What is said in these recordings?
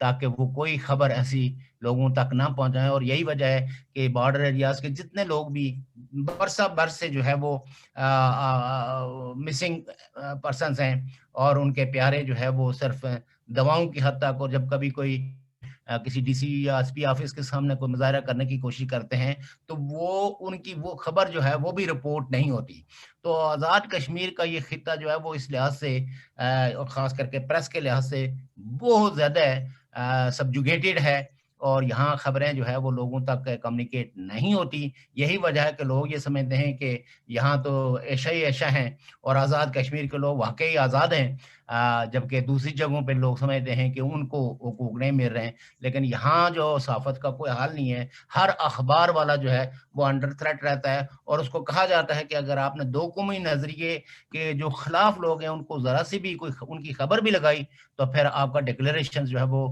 تاکہ وہ کوئی خبر ایسی لوگوں تک نہ پہنچائیں. اور یہی وجہ ہے کہ بارڈر ایریاز کے جتنے لوگ بھی برسہ بر سے جو ہے وہ مسنگ پرسنز ہیں اور ان کے پیارے جو ہے وہ صرف دواؤں کی حد تک، اور جب کبھی کوئی کسی ڈی سی یا ایس پی آفس کے سامنے کوئی مظاہرہ کرنے کی کوشش کرتے ہیں تو وہ ان کی وہ خبر جو ہے وہ بھی رپورٹ نہیں ہوتی. تو آزاد کشمیر کا یہ خطہ جو ہے وہ اس لحاظ سے اور خاص کر کے پریس کے لحاظ سے بہت زیادہ سبجوگیٹڈ ہے، اور یہاں خبریں جو ہے وہ لوگوں تک کمیونیکیٹ نہیں ہوتی. یہی وجہ ہے کہ لوگ یہ سمجھتے ہیں کہ یہاں تو ایشا ہی ایشا ہیں اور آزاد کشمیر کے لوگ واقعی آزاد ہیں، جبکہ دوسری جگہوں پہ لوگ سمجھتے ہیں کہ ان کو حقوق نہیں مل رہے ہیں. لیکن یہاں جو صحافت کا کوئی حال نہیں ہے. ہر اخبار والا جو ہے وہ انڈر تھریٹ رہتا ہے، اور اس کو کہا جاتا ہے کہ اگر آپ نے دو قومی نظریے کے جو خلاف لوگ ہیں ان کو ذرا سی بھی کوئی ان کی خبر بھی لگائی تو پھر آپ کا ڈکلیریشن جو ہے وہ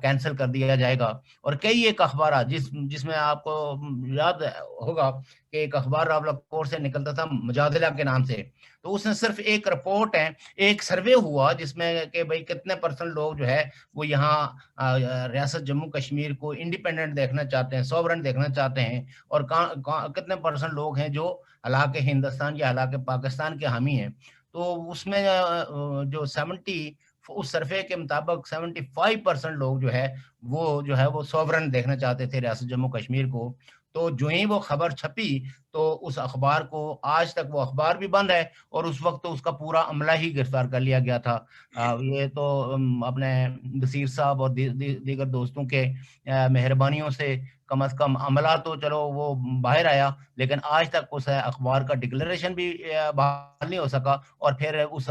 کینسل کر دیا جائے گا. اور کئی ایک اخبارات جس میں آپ کو یاد ہوگا کہ ایک اخبار راولپور سے نکلتا تھا مجادلہ کے نام سے، تو اس نے صرف ایک رپورٹ ہے، ایک سروے ہوا جس میں کہ بھئی کتنے پرسنٹ لوگ جو ہے وہ یہاں ریاست جموں کشمیر کو انڈیپینڈنٹ دیکھنا چاہتے ہیں، سوورن دیکھنا چاہتے ہیں، اور کتنے پرسنٹ لوگ ہیں جو ہلاک ہندوستان یا ہلاک پاکستان کے حامی ہیں. تو اس میں جو 70 اس سروے کے مطابق 75% لوگ جو ہے وہ سوورن دیکھنا چاہتے تھے ریاست جموں کشمیر کو. تو جو ہی وہ خبر چھپی تو اس اخبار کو آج تک وہ اخبار بھی بند ہے، اور اس وقت تو اس کا پورا عملہ ہی گرفتار کر لیا گیا تھا. یہ تو اپنے بصیر صاحب اور دیگر دوستوں کے مہربانیوں سے کم از کم عملہ تو چلو وہ باہر آیا، لیکن آج تک اس اخبار کا ڈکلیریشن بھی باہر نہیں ہو سکا. اور پھر اس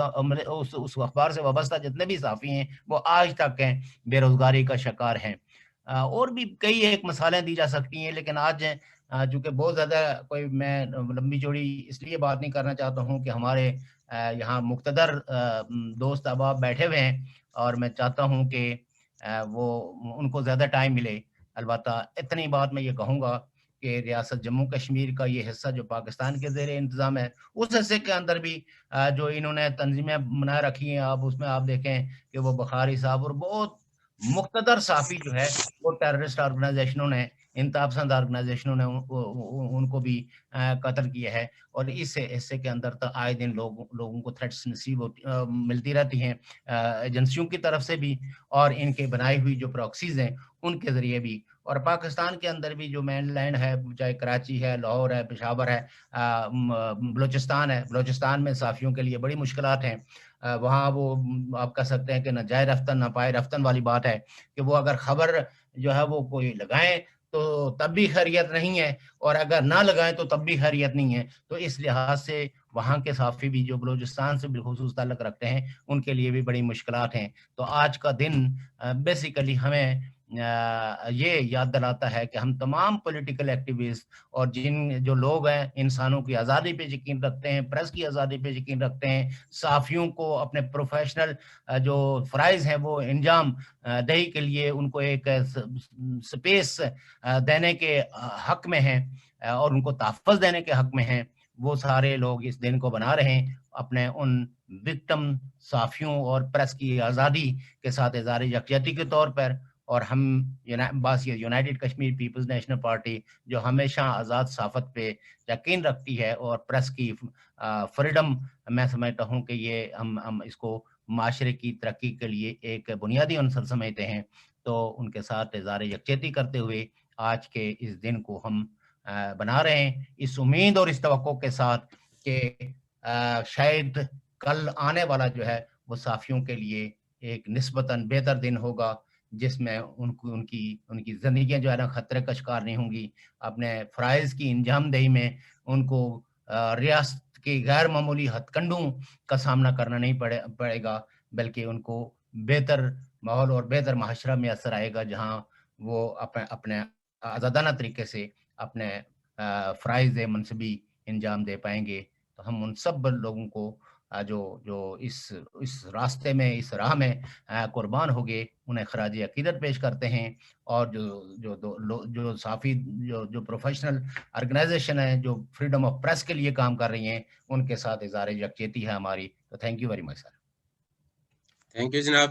اخبار سے وابستہ جتنے بھی صحافی ہیں وہ آج تک ہیں بے روزگاری کا شکار ہیں. اور بھی کئی ایک مثالیں دی جا سکتی ہیں، لیکن آج چونکہ بہت زیادہ کوئی میں لمبی چوڑی اس لیے بات نہیں کرنا چاہتا ہوں کہ ہمارے یہاں مقتدر دوست احباب بیٹھے ہوئے ہیں، اور میں چاہتا ہوں کہ وہ ان کو زیادہ ٹائم ملے. البتہ اتنی بات میں یہ کہوں گا کہ ریاست جموں کشمیر کا یہ حصہ جو پاکستان کے زیر انتظام ہے، اس حصے کے اندر بھی جو انہوں نے تنظیمیں بنا رکھی ہیں، آپ اس میں آپ دیکھیں کہ وہ بخاری صاحب اور بہت مقتدر صحافی جو ہے وہ ٹیررسٹ آرگنائزیشنوں نے، انتہا پسند آرگنائزیشنوں نے ان کو بھی قتل کیا ہے. اور اس حصے کے اندر تو آئے دن لوگوں کو تھریٹس ملتی رہتی ہیں ایجنسیوں کی طرف سے بھی، اور ان کے بنائی ہوئی جو پراکسیز ہیں ان کے ذریعے بھی. اور پاکستان کے اندر بھی جو مین لینڈ ہے، چاہے کراچی ہے، لاہور ہے، پشاور ہے، بلوچستان ہے، بلوچستان میں صحافیوں کے لیے بڑی مشکلات ہیں. وہاں وہ آپ کہہ سکتے ہیں کہ نہ جائے رفتن نہ پائے رفتن والی بات ہے کہ وہ اگر خبر جو ہے وہ کوئی لگائیں تو تب بھی خیریت نہیں ہے، اور اگر نہ لگائیں تو تب بھی خیریت نہیں ہے. تو اس لحاظ سے وہاں کے صحافی بھی جو بلوچستان سے بالخصوص تعلق رکھتے ہیں ان کے لیے بھی بڑی مشکلات ہیں. تو آج کا دن بیسیکلی ہمیں یہ یاد دلاتا ہے کہ ہم تمام پولیٹیکل ایکٹیوسٹ اور جو لوگ ہیں انسانوں کی آزادی پہ یقین رکھتے ہیں، پریس کی آزادی پہ یقین رکھتے ہیں، صحافیوں کو اپنے پروفیشنل جو فرائض ہیں وہ انجام دہی کے لیے ان کو ایک سپیس دینے کے حق میں ہیں اور ان کو تحفظ دینے کے حق میں ہیں، وہ سارے لوگ اس دن کو بنا رہے ہیں اپنے ان وکٹم صحافیوں اور پریس کی آزادی کے ساتھ اظہار یکجہتی کے طور پر. اور ہم united Kashmir peoples national party جو ہمیشہ آزاد صحافت پہ یقین رکھتی ہے اور پریس کی فریڈم، میں سمجھتا ہوں کہ یہ ہم اس کو معاشرے کی ترقی کے لیے ایک بنیادی عنصر سمجھتے ہیں. تو ان کے ساتھ اظہار یکجہتی کرتے ہوئے آج کے اس دن کو ہم بنا رہے ہیں، اس امید اور اس توقع کے ساتھ کہ شاید کل آنے والا جو ہے وہ صحافیوں کے لیے ایک نسبتاً بہتر دن ہوگا، جس میں ان کی زندگیاں جو ہے نا خطرے کا شکار نہیں ہوں گی. اپنے فرائض کی انجام دہی میں ان کو ریاست کی غیر معمولی ہتھ کنڈوں کا سامنا کرنا نہیں پڑے گا، بلکہ ان کو بہتر ماحول اور بہتر معاشرہ میں اثر آئے گا جہاں وہ اپنے آزادانہ طریقے سے اپنے فرائض منصبی انجام دے پائیں گے. تو ہم ان سب لوگوں کو جو اس راستے میں، اس راہ میں قربان ہو گئے، انہیں خراج عقیدت پیش کرتے ہیں. اور جو صحافی جو پروفیشنل آرگنائزیشن ہیں جو فریڈم آف پریس کے لیے کام کر رہی ہیں ان کے ساتھ اظہار یکجہتی ہے ہماری. تو thank you very much sir. Thank you جناب.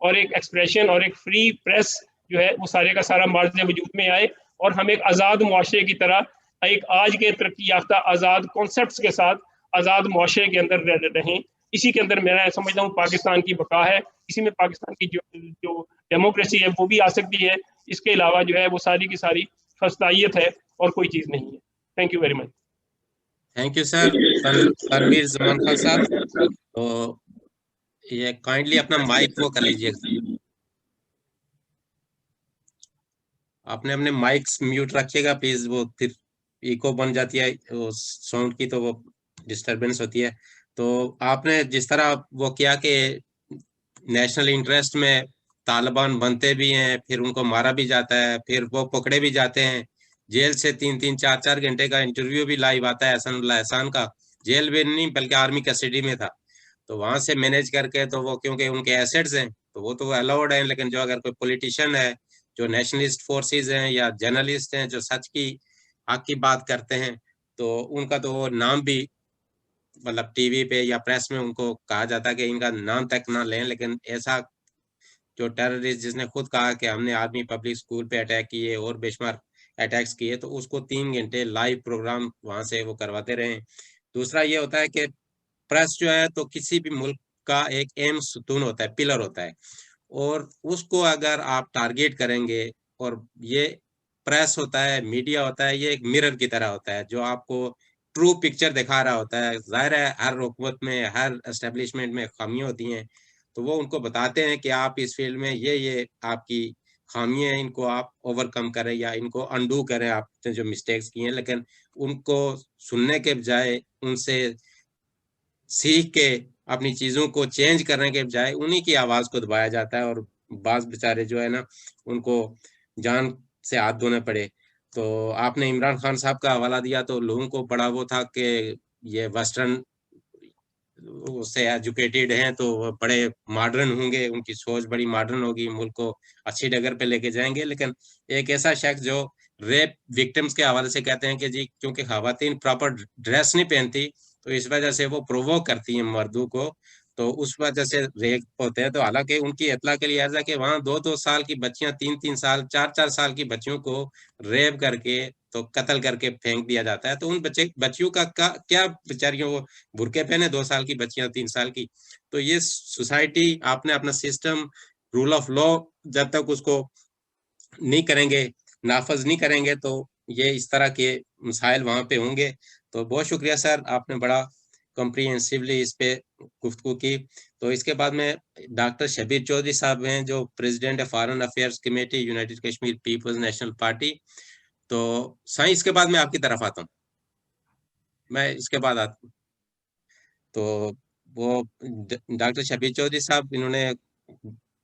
اور ایک ایکسپریشن اور ایک فری پریس جو ہے وہ سارے کا سارا معرض وجود میں آئے اور ہم ایک آزاد معاشرے کی طرح ایک آج کے ترقی یافتہ آزاد کانسیپٹس کے ساتھ آزاد معاشرے کے اندر رہیں. اسی کے اندر میں سمجھتا ہوں پاکستان کی بقا ہے, اسی میں پاکستان کی جو ڈیموکریسی ہے وہ بھی آ سکتی ہے. اس کے علاوہ جو ہے وہ ساری کی ساری فسطائیت ہے اور کوئی چیز نہیں ہے. Thank you very much. Thank you sir. Tanveer Zaman Khan صاحب, تو یہ کائنڈلی اپنا مائک وہ کر لیجیے, آپ نے اپنے مائکس میوٹ رکھیے گا پلیز, وہ پھر ایکو بن جاتی ہے ساؤنڈ کی تو وہ ڈسٹربنس ہوتی ہے. تو آپ نے جس طرح وہ کیا کہ نیشنل انٹرسٹ میں طالبان بنتے بھی ہیں, پھر ان کو مارا بھی جاتا ہے, پھر وہ پکڑے بھی جاتے ہیں, جیل سے 3-3 4-4 گھنٹے کا انٹرویو بھی لائیو آتا ہے احسان اللہ احسان کا, جیل بھی نہیں بلکہ آرمی کسٹڈی میں تھا, تو وہاں سے مینیج کر کے تو وہ کیونکہ ان کے ایسیٹس ہیں تو وہ تو الاؤڈ ہیں, لیکن جو اگر کوئی پولیٹیشین ہے جو نیشنلسٹ فورسز ہیں یا جرنلسٹ ہیں جو سچ کی حق کی بات کرتے ہیں تو ان کا تو وہ نام بھی مطلب ٹی وی پہ یا پریس میں ان کو کہا جاتا ہے کہ ان کا نام تک نہ لیں. لیکن ایسا جو ٹیررسٹ جس نے خود کہا کہ ہم نے آرمی پبلک اسکول پہ اٹیک کیے اور بے شمار اٹیکس کیے, تو اس کو 3 گھنٹے لائیو پروگرام وہاں سے وہ کرواتے رہے. دوسرا یہ ہوتا ہے کہ پریس جو ہے تو کسی بھی ملک کا ایک اہم ستون ہوتا ہے, پلر ہوتا ہے, اور اس کو اگر آپ ٹارگیٹ کریں گے, اور یہ پریس ہوتا ہے, میڈیا ہوتا ہے, یہ ایک مرر کی طرح ہوتا ہے جو آپ کو ٹرو پکچر دکھا رہا ہوتا ہے. ظاہر ہے ہر حکومت میں ہر اسٹیبلشمنٹ میں خامیاں ہوتی ہیں, تو وہ ان کو بتاتے ہیں کہ آپ اس فیلڈ میں یہ آپ کی خامیاں ہیں, ان کو آپ اوور کم کریں یا ان کو انڈو کریں آپ نے جو مسٹیکس کی ہیں. لیکن ان کو سننے کے بجائے, ان سے سیکھ کے اپنی چیزوں کو چینج کرنے کے بجائے انہی کی آواز کو دبایا جاتا ہے, اور بعض بیچارے جو ہے نا ان کو جان سے ہاتھ دھونے پڑے. تو آپ نے عمران خان صاحب کا حوالہ دیا تو لوگوں کو بڑا وہ تھا کہ یہ ویسٹرن سے ایجوکیٹڈ ہیں تو وہ بڑے ماڈرن ہوں گے, ان کی سوچ بڑی ماڈرن ہوگی, ملک کو اچھی ڈگر پہ لے کے جائیں گے. لیکن ایک ایسا شخص جو ریپ وکٹمز کے حوالے سے کہتے ہیں کہ جی کیونکہ خواتین پراپر ڈریس نہیں پہنتی تو اس وجہ سے وہ پرووک کرتی ہیں مردوں کو, تو اس وجہ سے ریپ ہوتے ہیں. تو حالانکہ ان کی اطلاع کے لیے عرض ہے کہ وہاں 2-2 سال کی بچیاں, 3-3 سال 4-4 سال کی بچیوں کو ریپ کر کے تو قتل کر کے پھینک دیا جاتا ہے. تو ان بچیوں کا کیا بیچاریوں, وہ برقعے پہنے 2 سال کی بچیاں 3 سال کی. تو یہ سوسائٹی آپ نے اپنا سسٹم رول آف لا جب تک اس کو نہیں کریں گے, نافذ نہیں کریں گے, تو یہ اس طرح کے مسائل وہاں پہ ہوں گے. تو بہت شکریہ سر, آپ نے بڑا کمپریہنسولی اس پہ گفتگو کی. تو اس کے بعد میں ڈاکٹر شبیر چودھری صاحب ہیں جو پریزیڈنٹ ہے foreign affairs committee united Kashmir peoples national party. تو سائنس کے بعد میں آپ کی طرف آتا ہوں, میں اس کے بعد آتا ہوں. تو وہ ڈاکٹر شبیر چودھری صاحب انہوں نے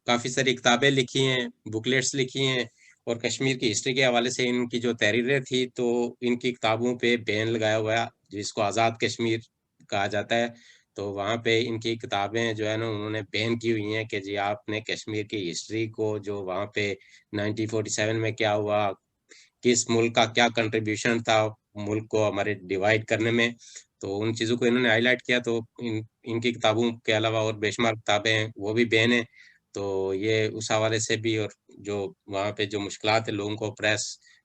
کافی ساری کتابیں لکھی ہیں, بکلیٹس لکھی ہیں, اور کشمیر کی ہسٹری کے حوالے سے ان کی جو تحریریں تھی تو ان کی کتابوں پہ بین لگایا ہوا ہے جس کو آزاد کشمیر کہا جاتا ہے. تو وہاں پہ ان کی کتابیں جو ہے نا انہوں نے بین کی ہوئی ہیں کہ جی آپ نے کشمیر کی ہسٹری کو, جو وہاں پہ 1947 میں کیا ہوا, کس ملک کا کیا کنٹریبیوشن تھا ملک کو ہمارے ڈیوائڈ کرنے میں, تو ان چیزوں کو انہوں نے ہائی لائٹ کیا. تو ان کی کتابوں کے علاوہ اور بے شمار کتابیں ہیں وہ بھی بین ہیں. تو یہ اس حوالے سے بھی, اور جو وہاں پہ جو مشکلات ہیں لوگوں کو پریس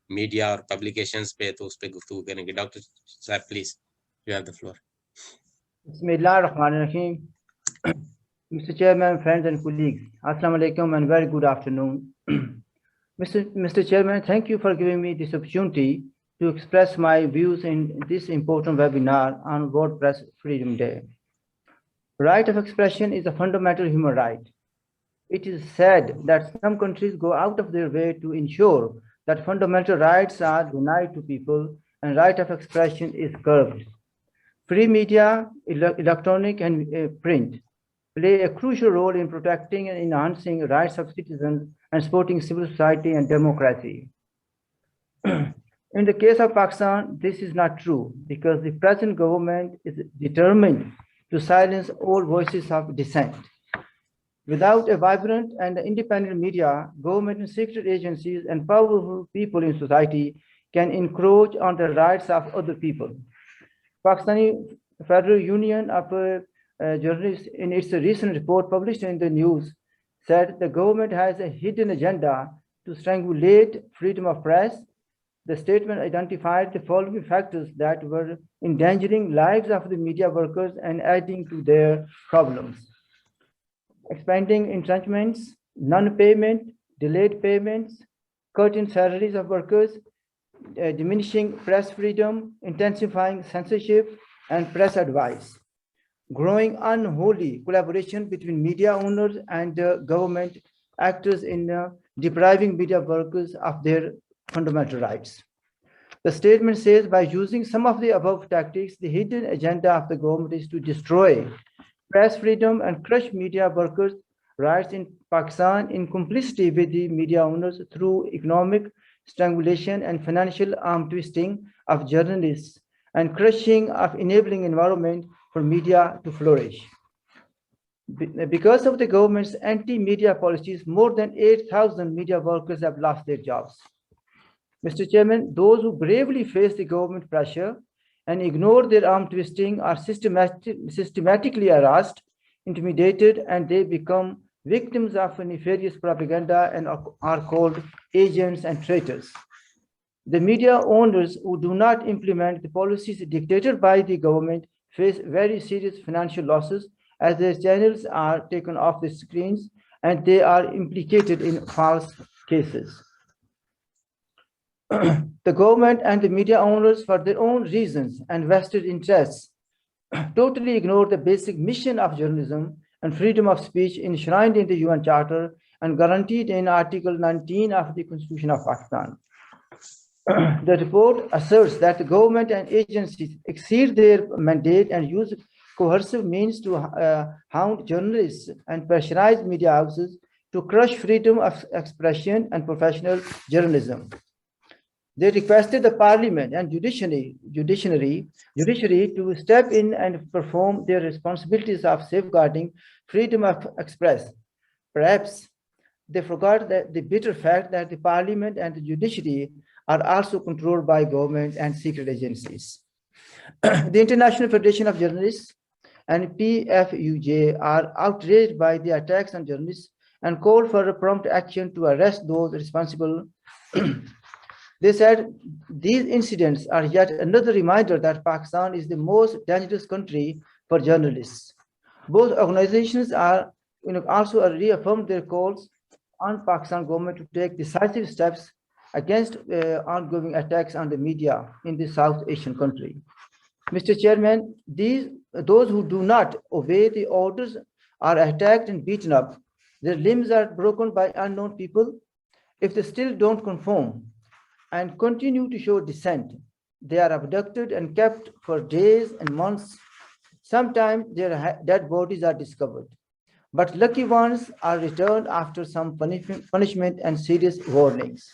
میڈیا اور پبلیکیشنز پہ, تو اس پہ گفتگو کریں گے. ڈاکٹر صاحب please you have the floor. Bismillah ar-Rahman ar-Rahim. Mr. Chairman, friends and colleagues, Assalamu alaikum and very good afternoon. Mr. Chairman, thank you for giving me this opportunity to express my views in this important webinar on World Press Freedom Day. Right of expression is a fundamental human right. It is said that some countries go out of their way to ensure that fundamental rights are denied to people and right of expression is curbed. Free media, electronic and print, play a crucial role in protecting and enhancing rights of citizens and supporting civil society and democracy. In the case of Pakistan, this is not true because the present government is determined to silence all voices of dissent. Without a vibrant and independent media, government and secret agencies and powerful people in society can encroach on the rights of other people. Pakistani Federal Union of Journalists in its recent report published in the news said the government has a hidden agenda to strangulate freedom of press. The statement identified the following factors that were endangering lives of the media workers and adding to their problems: expanding entrenchments, non-payment, delayed payments, cut in salaries of workers, diminishing press freedom, intensifying censorship and press advice, growing unholy collaboration between media owners and government actors in depriving media workers of their fundamental rights. The statement says, by using some of the above tactics, the hidden agenda of the government is to destroy press freedom and crush media workers' rights in Pakistan in complicity with the media owners through economic strangulation and financial arm twisting of journalists and crushing of enabling environment for media to flourish. Because of the government's anti-media policies, more than 8,000 media workers have lost their jobs. Mr. Chairman, those who bravely face the government pressure and ignore their arm twisting are systematically harassed, intimidated, and they become victims of nefarious propaganda and are called agents and traitors. The media owners who do not implement the policies dictated by the government face very serious financial losses as their channels are taken off the screens and they are implicated in false cases. The government and the media owners, for their own reasons and vested interests, totally ignore the basic mission of journalism and freedom of speech enshrined in the UN Charter and guaranteed in Article 19 of the Constitution of Pakistan. The report asserts that the government and agencies exceed their mandate and use coercive means to hound journalists and pressurize media houses to crush freedom of expression and professional journalism. They requested the parliament and judiciary to step in and perform their responsibilities of safeguarding freedom of express. Perhaps they forgot that the bitter fact that the parliament and the judiciary are also controlled by government and secret agencies. The International Federation of Journalists and PFUJ are outraged by the attacks on journalists and called for a prompt action to arrest those responsible. They said these incidents are yet another reminder that Pakistan is the most dangerous country for journalists. Both organizations are also reaffirmed their calls on Pakistan government to take decisive steps against ongoing attacks on the media in the South Asian country. Mr. Chairman, those who do not obey the orders are attacked and beaten up. Their limbs are broken by unknown people. If they still don't conform and continue to show dissent, they are abducted and kept for days and months. Sometimes their dead bodies are discovered, but lucky ones are returned after some punishment and serious warnings.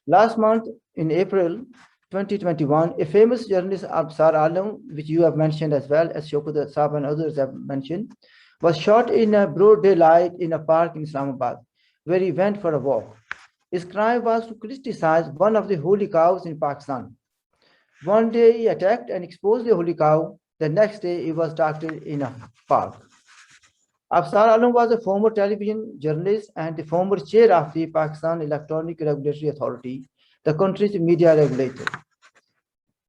Last month, in April 2021, a famous journalist, Absar Alam, which you have mentioned as well, as Shaukat Saab and others have mentioned, was shot in a broad daylight in a park in Islamabad, where he went for a walk. His crime was to criticize one of the holy cows in Pakistan. One day he attacked and exposed the holy cow. The next day he was targeted in a park. Absar Alam was a former television journalist and the former chair of the Pakistan Electronic Regulatory Authority, the country's media regulator.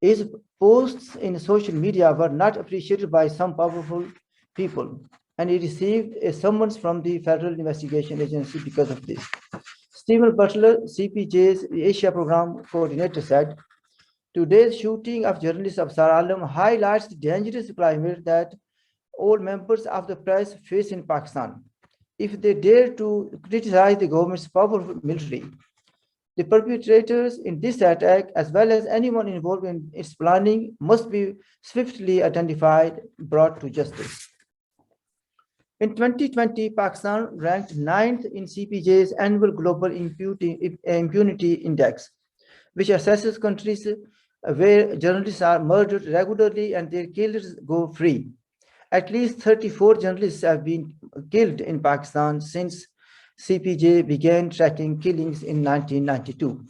His posts in social media were not appreciated by some powerful people, and he received a summons from the Federal Investigation Agency because of this. Stephen Butler, CPJ's Asia Program Coordinator, said, "Today's shooting of journalist Absar Alam highlights the dangerous climate that all members of the press face in Pakistan. If they dare to criticize the government's powerful military, the perpetrators in this attack, as well as anyone involved in its planning, must be swiftly identified, brought to justice." In 2020, Pakistan ranked 9th in CPJ's annual Global Impunity Index, which assesses countries where journalists are murdered regularly and their killers go free. At least 34 journalists have been killed in Pakistan since CPJ began tracking killings in 1992.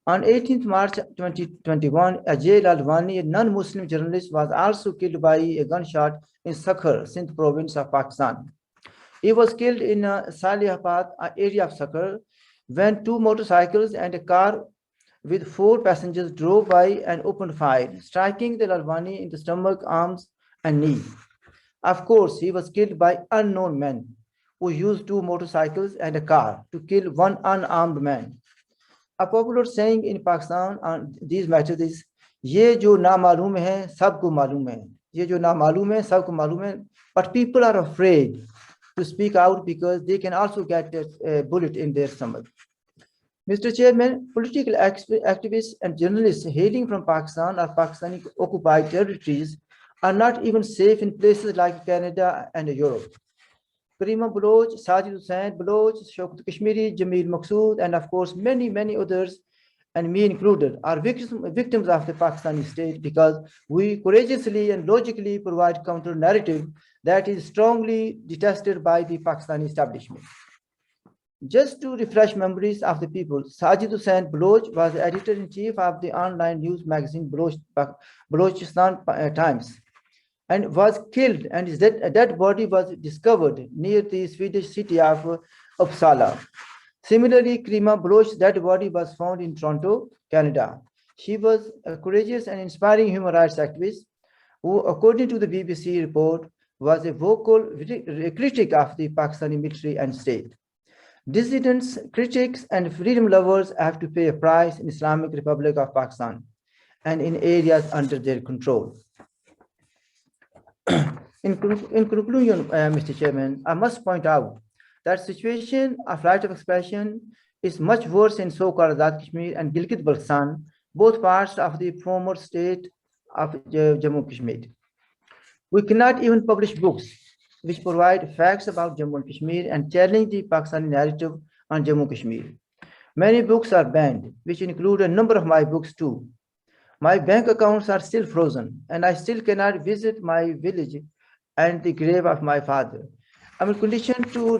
On 18th March 2021, Ajay Lalwani, a non-Muslim journalist, was also killed by a gunshot in Sakhar, Sindh province of Pakistan. He was killed in Salihabad area of Sakar when 2 motorcycles and a car with 4 passengers drove by and opened fire, striking the Lalwani in the stomach, arms, and knee. Of course, he was killed by unknown men who used 2 motorcycles and a car to kill one unarmed man. A popular saying in Pakistan on these matters is, "Ye jo na malum hai, sabko malum hai." Ye jo na malum hai, sabko malum hai. But people are afraid to speak out because they can also get a bullet in their stomach. Mr. Chairman, political activists and journalists hailing from Pakistan or Pakistani occupied territories are not even safe in places like Canada and Europe. Karima Baloch, Sajid Hussain Baloch, Shaukat Kashmiri, Jamil Maqsood, and of course many others, and me included, are victims of the Pakistani state because we courageously and logically provide counter narrative that is strongly detested by the Pakistani establishment. Just to refresh memories of the people, Sajid Hussain Baloch was the editor-in-chief of the online news magazine Balochistan Times and was killed, and his dead body was discovered near the Swedish city of Uppsala. Similarly, Karima Baloch's dead body was found in Toronto, Canada. She was a courageous and inspiring human rights activist who, according to the BBC report, was a vocal critic of the Pakistani military and state. Dissidents, critics, and freedom lovers have to pay a price in Islamic Republic of Pakistan and in areas under their control. In conclusion, Mr. Chairman, I must point out that situation of right of expression is much worse in so-called Azad Kashmir and Gilgit-Baltistan, both parts of the former state of Jammu and Kashmir. We cannot even publish books which provide facts about Jammu and Kashmir and challenge the Pakistani narrative on Jammu and Kashmir. Many books are banned, which include a number of my books too. My bank accounts are still frozen, and I still cannot visit my village and the grave of my father. I'm conditioned to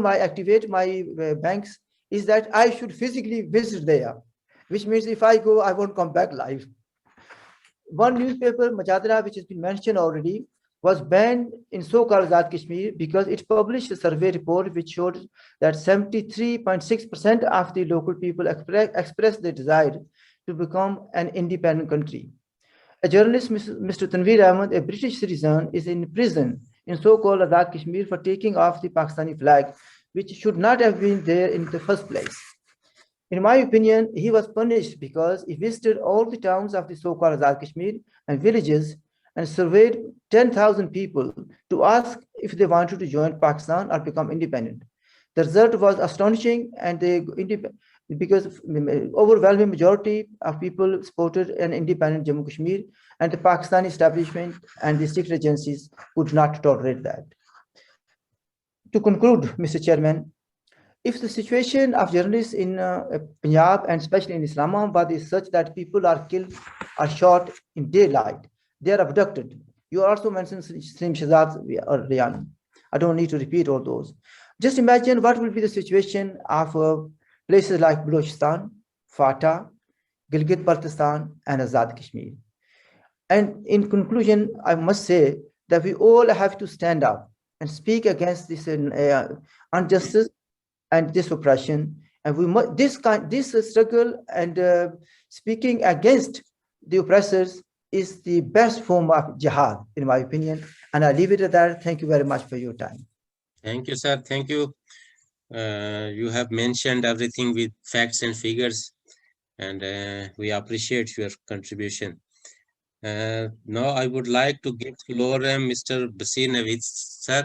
activate my banks is that I should physically visit there, which means if I go, I won't come back live. One newspaper, Majadra, which has been mentioned already, was banned in so-called Azad Kashmir because it published a survey report which showed that 73.6% of the local people expressed their desire to become an independent country. A journalist, Mr. Tanveer Ahmed, a British citizen, is in prison in so-called Azad Kashmir for taking off the Pakistani flag, which should not have been there in the first place. In my opinion, he was punished because he visited all the towns of the so-called Azad Kashmir and villages and surveyed 10,000 people to ask if they wanted to join Pakistan or become independent. The result was astonishing, and because overwhelming majority of people supported an independent Jammu Kashmir, and the Pakistani establishment and the secret agencies would not tolerate that. To conclude, Mr. Chairman, if the situation of journalists in Punjab and especially in Islamabad is such that people are killed or shot in daylight, they are abducted. You also mentioned Slim Shahzad or Riyan. I don't need to repeat all those. Just imagine what will be the situation of places like Balochistan, Fata, Gilgit-Baltistan, and Azad Kashmir. And in conclusion, I must say that we all have to stand up and speak against this injustice and this oppression. And we must, this struggle and speaking against the oppressors is the best form of jihad, in my opinion. And I leave it at that. Thank you very much for your time. Thank you, sir. Thank you. You have mentioned everything with facts and figures, and we appreciate your contribution. Now I would like to give floor Mr. Basir Naveed, sir.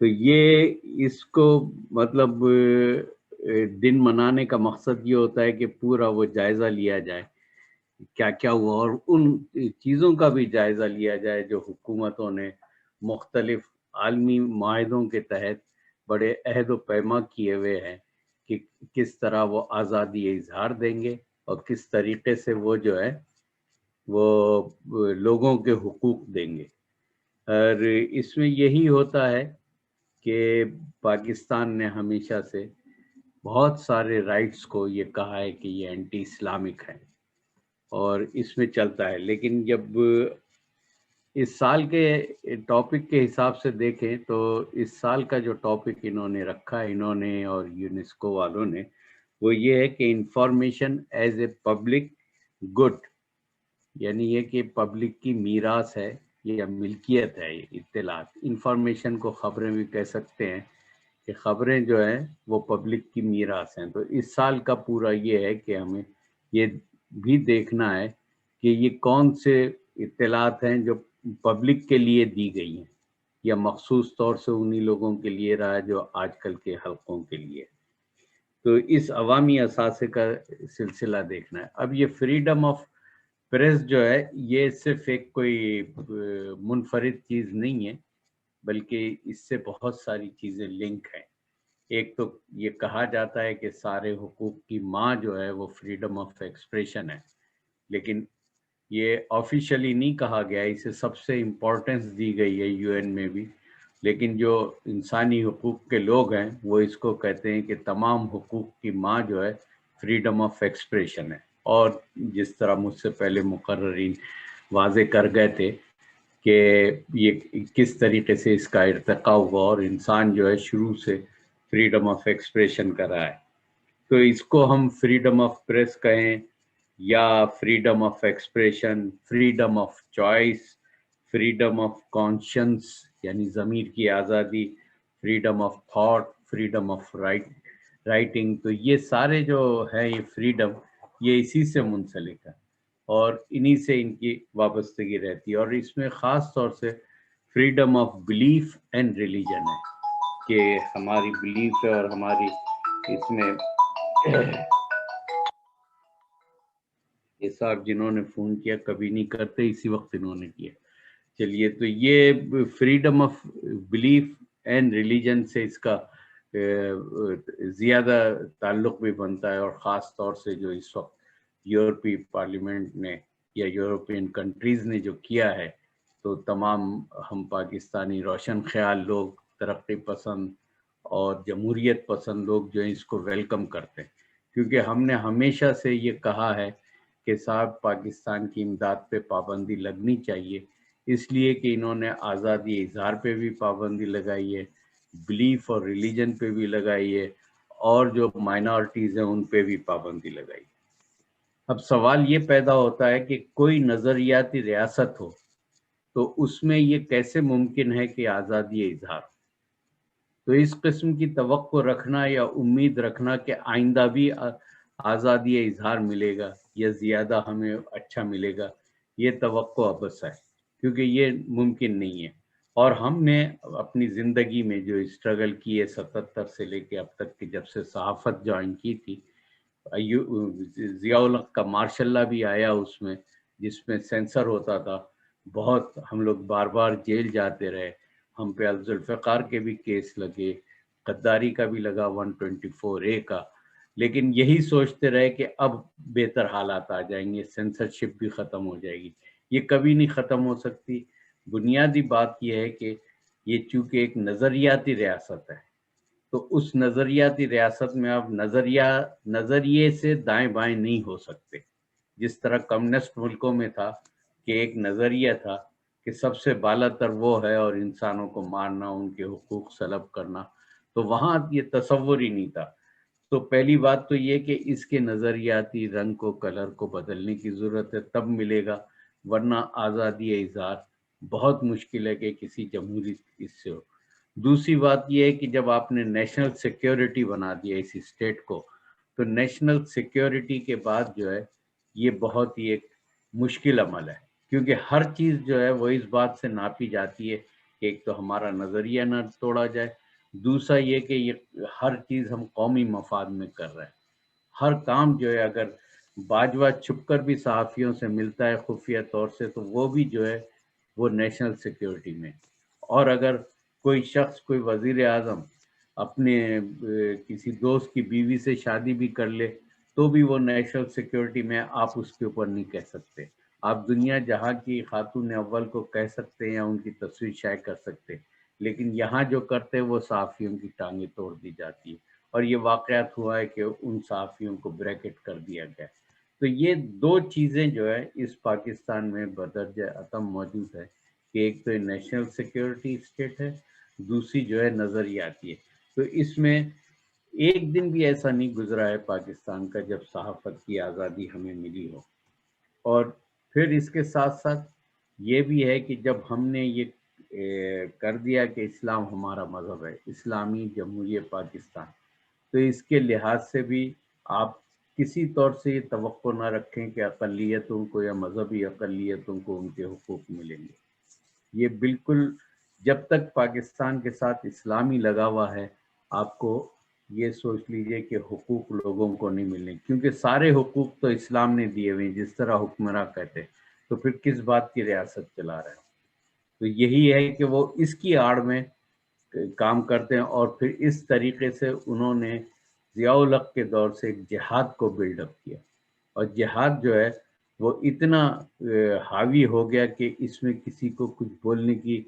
تو یہ اس کو مطلب دن منانے کا مقصد یہ ہوتا ہے کہ پورا وہ جائزہ لیا جائے کیا کیا ہوا، اور ان چیزوں کا بھی جائزہ لیا جائے جو حکومتوں نے مختلف عالمی معاہدوں کے تحت بڑے عہد و پیما کیے ہوئے ہیں کہ کس طرح وہ آزادی اظہار دیں گے اور کس طریقے سے وہ جو ہے وہ لوگوں کے حقوق دیں گے۔ اور اس میں یہی ہوتا ہے کہ پاکستان نے ہمیشہ سے بہت سارے رائٹس کو یہ کہا ہے کہ یہ اینٹی اسلامک ہے اور اس میں چلتا ہے، لیکن جب اس سال کے ٹاپک کے حساب سے دیکھیں تو اس سال کا جو ٹاپک انہوں نے رکھا ہے، انہوں نے اور یونیسکو والوں نے، وہ یہ ہے کہ information as a public good, یعنی یہ کہ پبلک کی میراث ہے یا ملکیت ہے اطلاعات۔ انفارمیشن کو خبریں بھی کہہ سکتے ہیں کہ خبریں جو ہیں وہ پبلک کی میراث ہیں۔ تو اس سال کا پورا یہ ہے کہ ہمیں یہ بھی دیکھنا ہے کہ یہ کون سے اطلاعات ہیں جو پبلک کے لیے دی گئی ہیں یا مخصوص طور سے انہی لوگوں کے لیے رہا ہے جو آج کل کے حلقوں کے لیے۔ تو اس عوامی اثاثے کا سلسلہ دیکھنا ہے۔ اب یہ فریڈم آف پریس جو ہے یہ صرف ایک کوئی منفرد چیز نہیں ہے، بلکہ اس سے بہت ساری چیزیں لنک ہیں۔ ایک تو یہ کہا جاتا ہے کہ سارے حقوق کی ماں جو ہے وہ فریڈم آف ایکسپریشن ہے، لیکن یہ آفیشلی نہیں کہا گیا، اسے سب سے امپورٹنس دی گئی ہے UN میں بھی، لیکن جو انسانی حقوق کے لوگ ہیں وہ اس کو کہتے ہیں کہ تمام حقوق کی ماں جو ہے فریڈم آف ایکسپریشن ہے۔ اور جس طرح مجھ سے پہلے مقررین واضح کر گئے تھے کہ یہ کس طریقے سے اس کا ارتقاء ہوا اور انسان جو ہے شروع سے فریڈم آف ایکسپریشن کر رہا ہے۔ تو اس کو ہم فریڈم آف پریس کہیں یا freedom of expression, freedom of choice, freedom of conscience یعنی ضمیر کی آزادی، freedom of thought, freedom of writing, تو یہ سارے جو ہے یہ فریڈم یہ اسی سے منسلک ہے اور انہی سے ان کی وابستگی رہتی ہے۔ اور اس میں خاص طور سے freedom of belief and religion ہے کہ ہماری بلیف ہے اور ہماری اس میں یہ صاحب جنہوں نے فون کیا کبھی نہیں کرتے، اسی وقت انہوں نے کیا۔ چلیے، تو یہ freedom of belief and religion سے اس کا زیادہ تعلق بھی بنتا ہے، اور خاص طور سے جو اس وقت یورپی پارلیمنٹ نے یا یورپین کنٹریز نے جو کیا ہے، تو تمام ہم پاکستانی روشن خیال لوگ، ترقی پسند اور جمہوریت پسند لوگ جو ہیں اس کو ویلکم کرتے ہیں، کیونکہ ہم نے ہمیشہ سے یہ کہا ہے کہ صاحب پاکستان کی امداد پہ پابندی لگنی چاہیے، اس لیے کہ انہوں نے آزادی اظہار پہ بھی پابندی لگائی ہے، بلیف اور ریلیجن پہ بھی لگائی ہے، اور جو مائنارٹیز ہیں ان پہ بھی پابندی لگائی ہے۔ اب سوال یہ پیدا ہوتا ہے کہ کوئی نظریاتی ریاست ہو تو اس میں یہ کیسے ممکن ہے کہ آزادی اظہار؟ تو اس قسم کی توقع رکھنا یا امید رکھنا کہ آئندہ بھی آزادی اظہار ملے گا یا زیادہ ہمیں اچھا ملے گا، یہ توقع عبث ہے، کیونکہ یہ ممکن نہیں ہے۔ اور ہم نے اپنی زندگی میں جو اسٹرگل کی ہے 77 سے لے کے اب تک، کہ جب سے صحافت جوائن کی تھی، ضیاء الحق کا مارشل لا بھی آیا اس میں، جس میں سینسر ہوتا تھا، بہت ہم لوگ بار بار جیل جاتے رہے، ہم پہ ذوالفقار کے بھی کیس لگے، غداری کا بھی لگا 124A کا، لیکن یہی سوچتے رہے کہ اب بہتر حالات آ جائیں گے، سینسرشپ بھی ختم ہو جائے گی۔ یہ کبھی نہیں ختم ہو سکتی۔ بنیادی بات یہ ہے کہ یہ چونکہ ایک نظریاتی ریاست ہے، تو اس نظریاتی ریاست میں اب نظریے سے دائیں بائیں نہیں ہو سکتے، جس طرح کمیونسٹ ملکوں میں تھا کہ ایک نظریہ تھا کہ سب سے بالا تر وہ ہے اور انسانوں کو مارنا، ان کے حقوق سلب کرنا، تو وہاں یہ تصور ہی نہیں تھا۔ تو پہلی بات تو یہ کہ اس کے نظریاتی رنگ کو، کلر کو بدلنے کی ضرورت ہے، تب ملے گا، ورنہ آزادی اظہار بہت مشکل ہے کہ کسی جمہوری اس سے ہو۔ دوسری بات یہ ہے کہ جب آپ نے نیشنل سیکیورٹی بنا دیا اس اسٹیٹ کو، تو نیشنل سیکیورٹی کے بعد جو ہے یہ بہت ہی ایک مشکل عمل ہے، کیونکہ ہر چیز جو ہے وہ اس بات سے ناپی جاتی ہے کہ ایک تو ہمارا نظریہ نہ توڑا جائے، دوسرا یہ کہ یہ ہر چیز ہم قومی مفاد میں کر رہے ہیں. ہر کام جو ہے اگر باجوہ چھپ کر بھی صحافیوں سے ملتا ہے خفیہ طور سے تو وہ بھی جو ہے وہ نیشنل سیکیورٹی میں. اور اگر کوئی شخص، کوئی وزیر اعظم اپنے کسی دوست کی بیوی سے شادی بھی کر لے تو بھی وہ نیشنل سیکیورٹی میں، آپ اس کے اوپر نہیں کہہ سکتے. آپ دنیا جہاں کی خاتون اول کو کہہ سکتے ہیں یا ان کی تصویر شائع کر سکتے، لیکن یہاں جو کرتے وہ صحافیوں کی ٹانگیں توڑ دی جاتی ہے. اور یہ واقعات ہوا ہے کہ ان صحافیوں کو بریکٹ کر دیا گیا. تو یہ دو چیزیں جو ہے اس پاکستان میں بدرجہ عدم موجود ہے کہ ایک تو نیشنل سیکیورٹی اسٹیٹ ہے، دوسری جو ہے نظریاتی ہے. تو اس میں ایک دن بھی ایسا نہیں گزرا ہے پاکستان کا جب صحافت کی آزادی ہمیں ملی ہو. اور پھر اس کے ساتھ ساتھ یہ بھی ہے کہ جب ہم نے یہ کر دیا کہ اسلام ہمارا مذہب ہے، اسلامی جمہوریہ پاکستان، تو اس کے لحاظ سے بھی آپ کسی طور سے یہ توقع نہ رکھیں کہ اقلیتوں کو یا مذہبی اقلیتوں کو ان کے حقوق ملیں گے. یہ بالکل جب تک پاکستان کے ساتھ اسلامی لگا ہوا ہے، آپ کو یہ سوچ لیجئے کہ حقوق لوگوں کو نہیں ملنے، کیونکہ سارے حقوق تو اسلام نے دیے ہوئے ہیں جس طرح حکمراں کہتے، تو پھر کس بات کی ریاست چلا رہے ہیں. تو یہی ہے کہ وہ اس کی آڑ میں کام کرتے ہیں. اور پھر اس طریقے سے انہوں نے ضیاء الحق کے دور سے ایک جہاد کو بلڈ اپ کیا، اور جہاد جو ہے وہ اتنا حاوی ہو گیا کہ اس میں کسی کو کچھ بولنے کی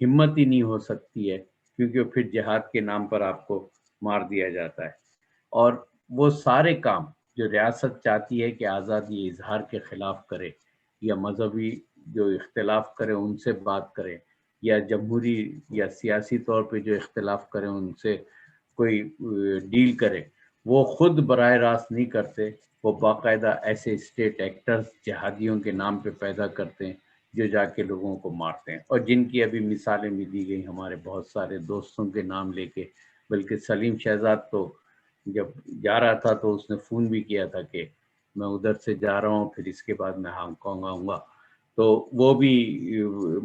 ہمت ہی نہیں ہو سکتی ہے، کیونکہ پھر جہاد کے نام پر آپ کو مار دیا جاتا ہے. اور وہ سارے کام جو ریاست چاہتی ہے کہ آزادی اظہار کے خلاف کرے، یا مذہبی جو اختلاف کرے ان سے بات کرے، یا جمہوری یا سیاسی طور پہ جو اختلاف کریں ان سے کوئی ڈیل کرے، وہ خود براہ راست نہیں کرتے. وہ باقاعدہ ایسے اسٹیٹ ایکٹرز جہادیوں کے نام پہ پیدا کرتے ہیں جو جا کے لوگوں کو مارتے ہیں، اور جن کی ابھی مثالیں بھی دی گئی ہمارے بہت سارے دوستوں کے نام لے کے. بلکہ سلیم شہزاد تو جب جا رہا تھا تو اس نے فون بھی کیا تھا کہ میں ادھر سے جا رہا ہوں، پھر اس کے بعد میں ہانگ کانگ آؤں گا. تو وہ بھی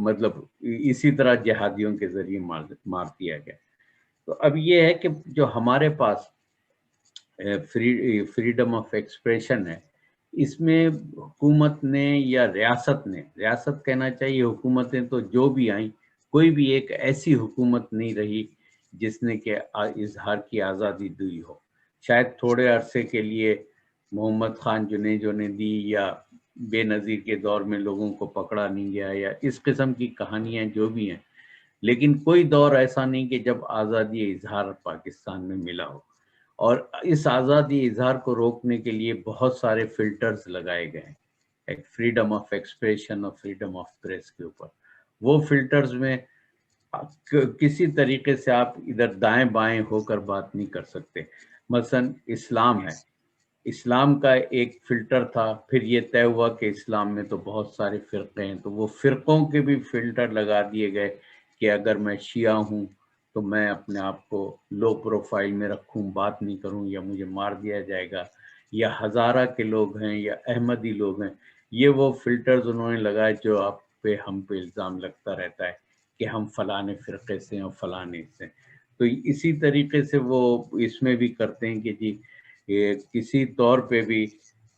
مطلب اسی طرح جہادیوں کے ذریعے مار دیا گیا. تو اب یہ ہے کہ جو ہمارے پاس فریڈم آف ایکسپریشن ہے، اس میں حکومت نے یا ریاست کہنا چاہیے، حکومتیں تو جو بھی آئیں، کوئی بھی ایک ایسی حکومت نہیں رہی جس نے کہ اظہار کی آزادی دی ہو. شاید تھوڑے عرصے کے لیے محمد خان جنیجو نے دی، یا بے نظیر کے دور میں لوگوں کو پکڑا نہیں گیا، یا اس قسم کی کہانیاں جو بھی ہیں، لیکن کوئی دور ایسا نہیں کہ جب آزادی اظہار پاکستان میں ملا ہو. اور اس آزادی اظہار کو روکنے کے لیے بہت سارے فلٹرز لگائے گئے ہیں، فریڈم آف ایکسپریشن اور فریڈم آف پریس کے اوپر. وہ فلٹرز میں کسی طریقے سے آپ ادھر دائیں بائیں ہو کر بات نہیں کر سکتے. مثلا اسلام ہے، اسلام کا ایک فلٹر تھا، پھر یہ طے ہوا کہ اسلام میں تو بہت سارے فرقے ہیں، تو وہ فرقوں کے بھی فلٹر لگا دیے گئے کہ اگر میں شیعہ ہوں تو میں اپنے آپ کو لو پروفائل میں رکھوں، بات نہیں کروں یا مجھے مار دیا جائے گا. یا ہزارہ کے لوگ ہیں یا احمدی لوگ ہیں، یہ وہ فلٹرز انہوں نے لگائے جو آپ پہ ہم پہ الزام لگتا رہتا ہے کہ ہم فلانے فرقے سے ہیں اور فلانے سے. تو اسی طریقے سے وہ اس میں بھی کرتے ہیں کہ جی کسی طور پہ بھی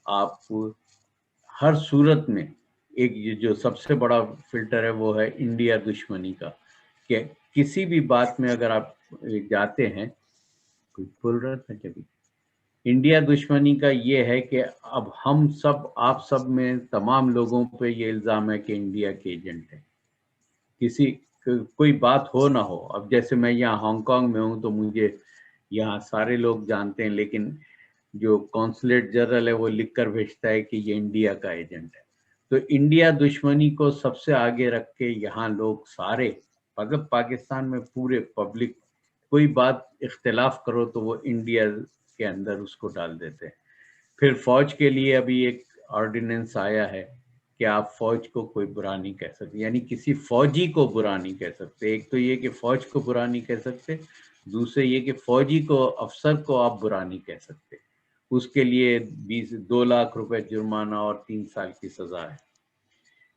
آپ ہر صورت میں ایک جو سب سے بڑا فلٹر ہے وہ ہے انڈیا دشمنی کا، کہ کسی بھی بات میں اگر آپ جاتے ہیں، کچھ بول رہا تھا کبھی، انڈیا دشمنی کا یہ ہے کہ اب ہم سب، آپ سب میں تمام لوگوں پہ یہ الزام ہے کہ انڈیا کے ایجنٹ ہیں. کسی کوئی بات ہو نہ ہو، اب جیسے میں یہاں ہانگ کانگ میں ہوں تو مجھے یہاں سارے لوگ جانتے ہیں، لیکن جو کونسلیٹ جنرل ہے وہ لکھ کر بھیجتا ہے کہ یہ انڈیا کا ایجنٹ ہے. تو انڈیا دشمنی کو سب سے آگے رکھ کے یہاں لوگ سارے، مطلب پاکستان میں پورے پبلک کوئی بات اختلاف کرو تو وہ انڈیا کے اندر اس کو ڈال دیتے ہیں. پھر فوج کے لیے ابھی ایک آرڈیننس آیا ہے کہ آپ فوج کو کوئی برا نہیں کہہ سکتے، یعنی کسی فوجی کو برا نہیں کہہ سکتے. ایک تو یہ کہ فوج کو برا نہیں کہہ سکتے، دوسرے یہ کہ فوجی کو، افسر کو آپ برا نہیں کہہ سکتے. اس کے لیے 2 لاکھ روپے جرمانہ اور 3 سال کی سزا ہے.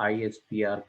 ISPR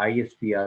ISPR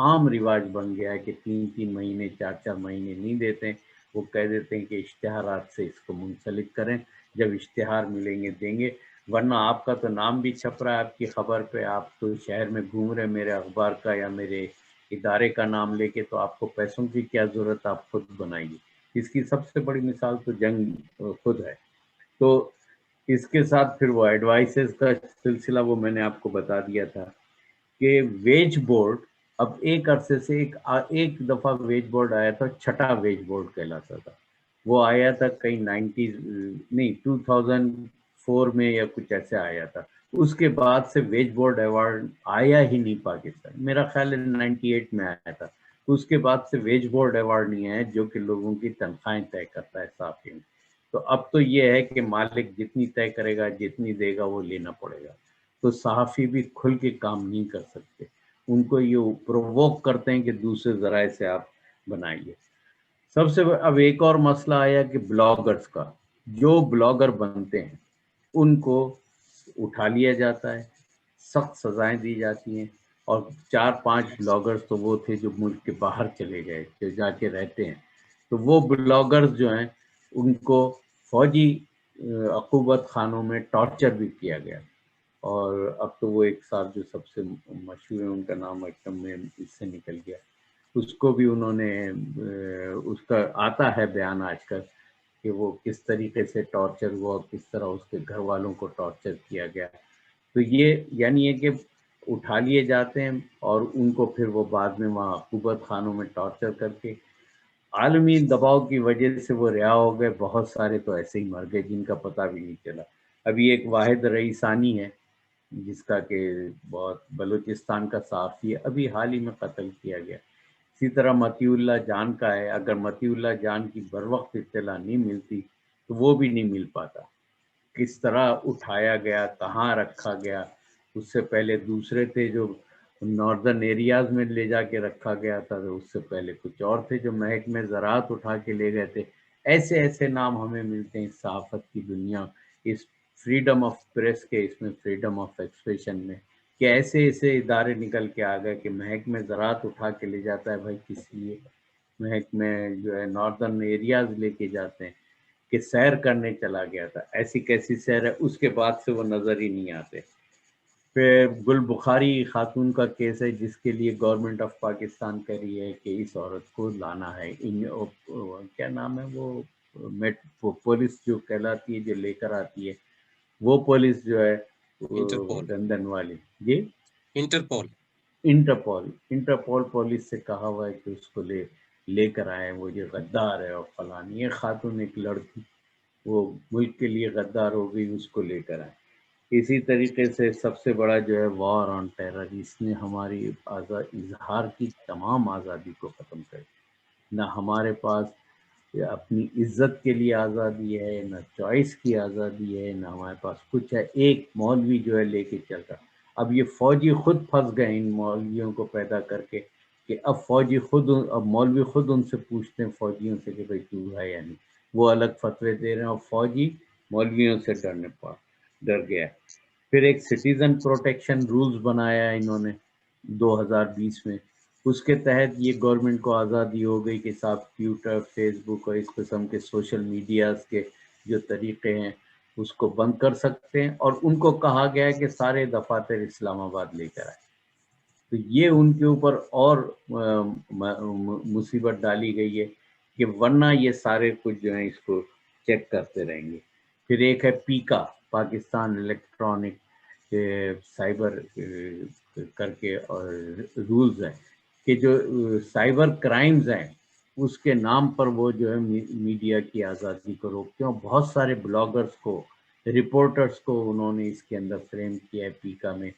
عام رواج بن گیا ہے کہ 3 مہینے 4 مہینے نہیں دیتے، وہ کہہ دیتے ہیں کہ اشتہارات سے اس کو منسلک کریں، جب اشتہار ملیں گے دیں گے، ورنہ آپ کا تو نام بھی چھپ رہا ہے آپ کی خبر پہ، آپ تو شہر میں گھوم رہے میرے اخبار کا یا میرے ادارے کا نام لے کے، تو آپ کو پیسوں کی کیا ضرورت، آپ خود بنائیے۔ اس کی سب سے بڑی مثال تو جنگ خود ہے۔ تو اس کے ساتھ پھر وہ ایڈوائسز کا سلسلہ وہ میں نے آپ کو بتا دیا تھا کہ ویج بورڈ اب ایک عرصے سے ایک دفعہ ویج بورڈ آیا تھا، چھٹا ویج بورڈ کہلاتا تھا، وہ آیا تھا کہیں 2004 میں یا کچھ ایسے آیا تھا، اس کے بعد سے ویج بورڈ ایوارڈ آیا ہی نہیں پاکستان، میرا خیال ہے 98 میں آیا تھا، اس کے بعد سے ویج بورڈ ایوارڈ نہیں آیا جو کہ لوگوں کی تنخواہیں طے کرتا ہے صحافیوں۔ تو اب تو یہ ہے کہ مالک جتنی طے کرے گا جتنی دے گا وہ لینا پڑے گا، تو صحافی بھی کھل کے کام نہیں کر سکتے، ان کو یہ پرووک کرتے ہیں کہ دوسرے ذرائع سے آپ بنائیے۔ سب سے اب ایک اور مسئلہ آیا کہ بلاگرز کا، جو بلاگر بنتے ہیں ان کو اٹھا لیا جاتا ہے، سخت سزائیں دی جاتی ہیں، اور 4-5 بلاگرز تو وہ تھے جو ملک کے باہر چلے گئے، جو جا کے رہتے ہیں، تو وہ بلاگرز جو ہیں ان کو فوجی عقوبت خانوں میں ٹارچر بھی کیا گیا، اور اب تو وہ ایک صاحب جو سب سے مشہور ہیں ان کا نام ایکدم میں اس سے نکل گیا، اس کو بھی انہوں نے اس کا آتا ہے بیان آج کل کہ وہ کس طریقے سے ٹارچر ہوا، کس طرح اس کے گھر والوں کو ٹارچر کیا گیا۔ تو یہ یعنی ہے کہ اٹھا لیے جاتے ہیں اور ان کو پھر وہ بعد میں وہاں عقوبت خانوں میں ٹارچر کر کے، عالمی دباؤ کی وجہ سے وہ رہا ہو گئے، بہت سارے تو ایسے ہی مر گئے جن کا پتہ بھی نہیں چلا۔ ابھی ایک واحد رئیسانی ہے جس کا کہ بہت بلوچستان کا صحافی ہے، ابھی حال ہی میں قتل کیا گیا۔ اسی طرح متی اللہ جان کا ہے، اگر متی اللہ جان کی بروقت اطلاع نہیں ملتی تو وہ بھی نہیں مل پاتا، کس طرح اٹھایا گیا، کہاں رکھا گیا، اس سے پہلے دوسرے تھے جو ناردرن ایریاز میں لے جا کے رکھا گیا تھا، تو اس سے پہلے کچھ اور تھے جو محکمہ زراعت اٹھا کے لے گئے تھے۔ ایسے ایسے نام ہمیں ملتے ہیں اس صحافت کی دنیا، اس فریڈم آف پریس کے، اس میں فریڈم آف ایکسپریشن میں، کہ ایسے ایسے ادارے نکل کے آ گئے کہ محکمہ زراعت اٹھا کے لے جاتا ہے، بھائی کس لیے؟ محکمہ جو ہے ناردرن ایریاز لے کے جاتے ہیں کہ سیر کرنے چلا گیا تھا، ایسی کیسی سیر ہے، اس کے بعد سے وہ نظر ہی نہیں آتے۔ پھر گل بخاری خاتون کا کیس ہے جس کے لیے گورنمنٹ آف پاکستان کہہ رہی ہے کہ اس عورت کو لانا ہے، کیا نام ہے وہ پولیس جو کہلاتی ہے جو لے کر آتی ہے، وہ پولیس جو ہے لندن والی، جی انٹرپول پولیس سے کہا ہوا ہے کہ اس کو لے کر آئے، وہ یہ غدار ہے اور فلانی، یہ خاتون ایک لڑکی وہ ملک کے لیے غدار ہو گئی، اس کو لے کر آئے۔ اسی طریقے سے سب سے بڑا جو ہے وار آن ٹیرر، اس نے ہماری اظہار کی تمام آزادی کو ختم کر دیا، نہ ہمارے پاس اپنی عزت کے لیے آزادی ہے، نہ چوائس کی آزادی ہے، نہ ہمارے پاس کچھ ہے۔ ایک مولوی جو ہے لے کے چل رہا، اب یہ فوجی خود پھنس گئے ان مولویوں کو پیدا کر کے کہ اب مولوی خود ان سے پوچھتے ہیں فوجیوں سے کہ بھائی تو ہے یا نہیں، وہ الگ فتوے دے رہے ہیں اور فوجی مولویوں سے ڈر گیا۔ پھر ایک سٹیزن پروٹیکشن رولز بنایا ہے انہوں نے 2020 میں، اس کے تحت یہ گورنمنٹ کو آزادی ہو گئی کہ صاحب ٹویٹر، فیس بک اور اس قسم کے سوشل میڈیاز کے جو طریقے ہیں اس کو بند کر سکتے ہیں، اور ان کو کہا گیا ہے کہ سارے دفاتر اسلام آباد لے کر آئے۔ تو یہ ان کے اوپر اور مصیبت ڈالی گئی ہے کہ ورنہ یہ سارے کچھ جو ہیں اس کو چیک کرتے رہیں گے۔ پھر ایک ہے پیکا، پاکستان الیکٹرانک سائبر کر کے اور رولز ہیں کہ جو سائبر کرائمز ہیں اس کے نام پر وہ جو ہے میڈیا کی آزادی کو روکتے ہیں، اور بہت سارے بلاگرز کو، رپورٹرز کو انہوں نے اس کے اندر فریم کیا ہے۔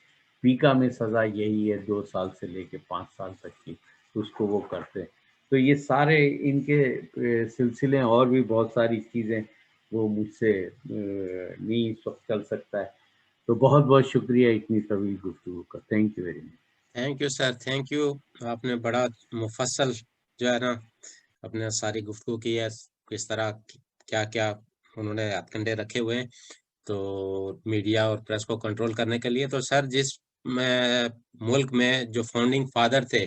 پیکا میں سزا یہی ہے 2 سال سے لے کے 5 سال تک کی، اس کو وہ کرتے ہیں۔ تو یہ سارے ان کے سلسلے اور بھی بہت ساری چیزیں وہ مجھ سے نہیں اس وقت چل سکتا ہے۔ تو بہت بہت شکریہ اتنی طویل گفتگو کا، thank you very much. Thank you sir, thank you, آپ نے بڑا مفصل جو ہے نا اپنے ساری گفتگو کی ہے، کس طرح کیا کیا انہوں نے ہتھ کنڈے رکھے ہوئے ہیں تو میڈیا اور پریس کو کنٹرول کرنے کے لیے۔ تو سر جس ملک میں جو فاؤنڈنگ فادر تھے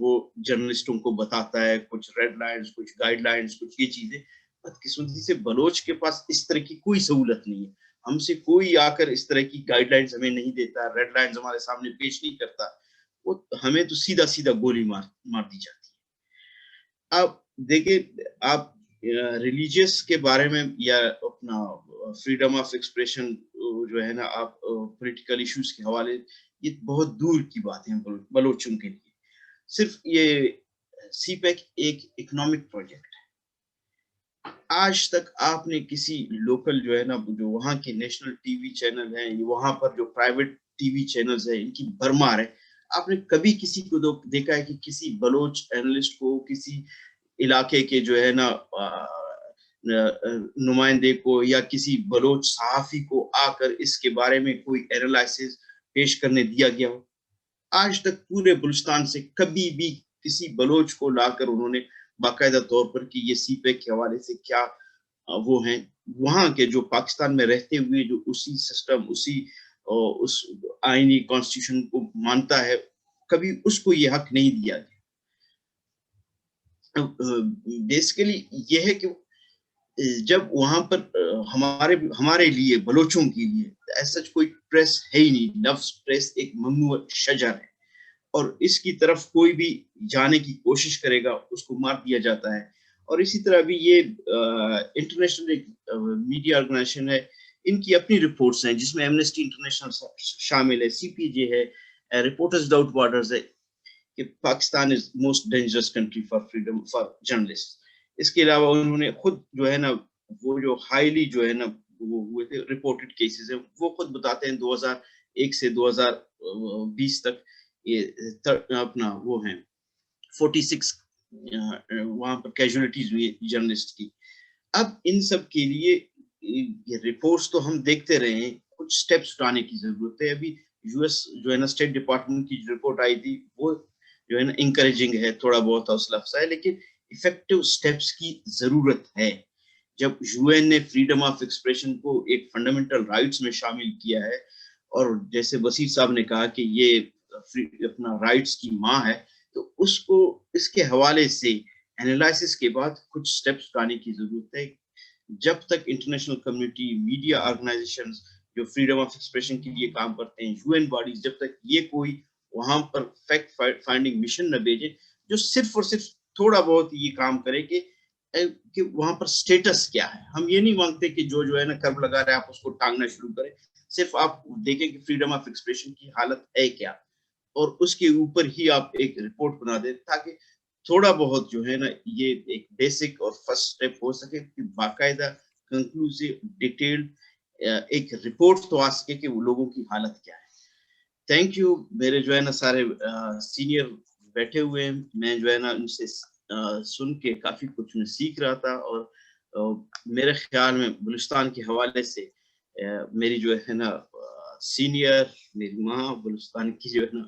وہ جرنلسٹوں کو بتاتا ہے کچھ ریڈ لائنز، کچھ گائیڈ لائنز، کچھ یہ چیزیں. بدقسمتی سے بلوچ کے پاس اس طرح کی کوئی سہولت نہیں ہے. ہم سے کوئی آ کر اس طرح کی گائیڈ لائنز ہمیں نہیں دیتا، ریڈ لائنز ہمارے سامنے پیش نہیں کرتا. وہ ہمیں تو سیدھا سیدھا گولی مار دی جاتی ہے. آپ دیکھیں، آپ ریلیجیس کے بارے میں یا اپنا فریڈم آف ایکسپریشن جو ہے نا، آپ پولیٹیکل ایشوز کے حوالے، یہ بہت دور کی بات ہے بلوچوں کے لیے. صرف یہ سی پیک ایک اکنامک پروجیکٹ ہے. آج تک آپ نے کسی لوکل جو ہے نا، جو وہاں کے نیشنل ٹی وی چینل ہیں، وہاں پر جو پرائیویٹ ٹی وی چینلز ہیں، ان کی بھرمار ہے. آپ نے کبھی کسی کو دیکھا ہے کہ کسی بلوچ اینالسٹ کو، کسی علاقے کے جو ہے نا نمائندے کو، یا کسی بلوچ صحافی کو آ کر اس کے بارے میں کوئی اینالائسس پیش کرنے دیا گیا ہو؟ آج تک پورے بلوچستان سے کبھی بھی کسی بلوچ کو لا کر انہوں نے باقاعدہ طور پر کہ یہ سی پیک کے حوالے سے کیا وہ ہیں، وہاں کے جو پاکستان میں رہتے ہوئے جو اسی سسٹم، اس آئینی کانسٹیٹیوشن کو مانتا ہے، کبھی اس کو یہ حق نہیں دیا گیا. بیسیکلی یہ ہے کہ جب وہاں پر ہمارے لیے، بلوچوں کے لیے ایسا کوئی پریس ہے ہی نہیں. لفظ پریس ایک ممنوع شجر ہے، اور اس کی طرف کوئی بھی جانے کی کوشش کرے گا اس کو مار دیا جاتا ہے. اور اسی طرح بھی یہ انٹرنیشنل میڈیا آرگنائزیشن ہے، ان کی اپنی رپورٹس ہیں جس میں ایمنسٹی انٹرنیشنل شامل ہے، سی پی جے ہے، رپورٹرز وداؤٹ بارڈرز ہے، کہ Pakistan is most dangerous country for freedom for journalist. اس کے علاوہ انہوں نے خود جو ہے نا، وہ جو ہائیلی جو ہے نا وہ ہوئے تھے رپورٹڈ کیسز ہیں، وہ خود بتاتے ہیں 2001 سے 2020 تک یہ اپنا وہ ہیں 46 وہاں پر کیجولیٹیز ہوئی جرنلسٹ کی. اب ان سب کے لیے یہ رپورٹس تو ہم دیکھتے رہے ہیں، کچھ سٹیپس اٹھانے کی ضرورت ہے. ابھی یو ایس جو ہے نا اسٹیٹ ڈپارٹمنٹ کی رپورٹ آئی تھی، وہ جو ہے نا انکریجنگ ہے، تھوڑا بہت حوصلہ افزا ہے، لیکن افیکٹو سٹیپس کی ضرورت ہے. جب یو این نے فریڈم آف ایکسپریشن کو ایک فنڈامنٹل رائٹس میں شامل کیا ہے، اور جیسے بصیر صاحب نے کہا کہ یہ اپنا رائٹس کی ماں ہے، تو اس کو اس کے حوالے سے اینالائسس کے بعد کچھ سٹیپس اٹھانے کی ضرورت ہے. جب تک انٹرنیشنل کمیونٹی، میڈیا آرگنائزیشنز جو فریڈم آف ایکسپریشن کے لیے کام کرتے ہیں، یو این باڈیز، جب تک یہ کوئی وہاں پر فیکٹ فائنڈنگ مشن نہ بھیجے جو صرف اور صرف تھوڑا بہت یہ کام کرے کہ وہاں پر سٹیٹس کیا ہے. ہم یہ نہیں مانگتے کہ جو ہے نا کرب لگا رہے آپ اس کو ٹانگنا شروع کریں. صرف آپ دیکھیں کہ فریڈم آف ایکسپریشن کی حالت ہے کیا، اور اس کے اوپر ہی آپ ایک رپورٹ بنا دیں، تاکہ تھوڑا بہت جو ہے نا یہ ایک بیسک اور فرسٹ سٹیپ ہو سکے کہ باقاعدہ کنکلوسیو ڈیٹیلڈ ایک رپورٹ تو آ سکے کہ وہ لوگوں کی حالت کیا ہے. Thank you. میرے جو ہے نا سارے سینئر بیٹھے ہوئے ہیں، میں جو ہے نا ان سے سن کے کافی کچھ میں سیکھ رہا تھا، اور میرے خیال میں بلوچستان کے حوالے سے میری جو ہے نا سینئر، میری ماں بلوچستان کی جو ہے نا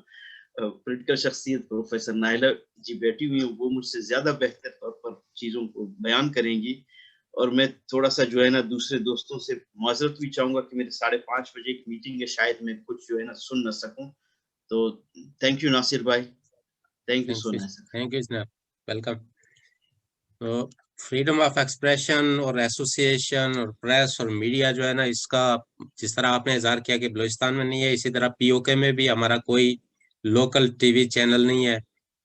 پولیٹیکل شخصیت پروفیسر نائلہ جی بیٹھی ہوئی ہیں، وہ مجھ سے زیادہ بہتر طور پر چیزوں کو بیان کریں گی. اور میں تھوڑا سا جو ہے نا دوسرے دوستوں سے معذرت بھی چاہوں گا کہ میرے 5:30 بجے ایک میٹنگ ہے، شاید میں کچھ جو ہے نا سن نہ سکوں. تو تھینک یو ناصر بھائی، thank you so much. Thank you جناب، ویلکم. تو فریڈم آف ایکسپریشن اور ایسوسیشن اور پریس اور میڈیا جو ہے نا، اس کا جس طرح آپ نے اظہار کیا کہ بلوچستان میں نہیں ہے، اسی طرح پی او کے میں بھی ہمارا کوئی لوکل ٹی وی چینل نہیں ہے.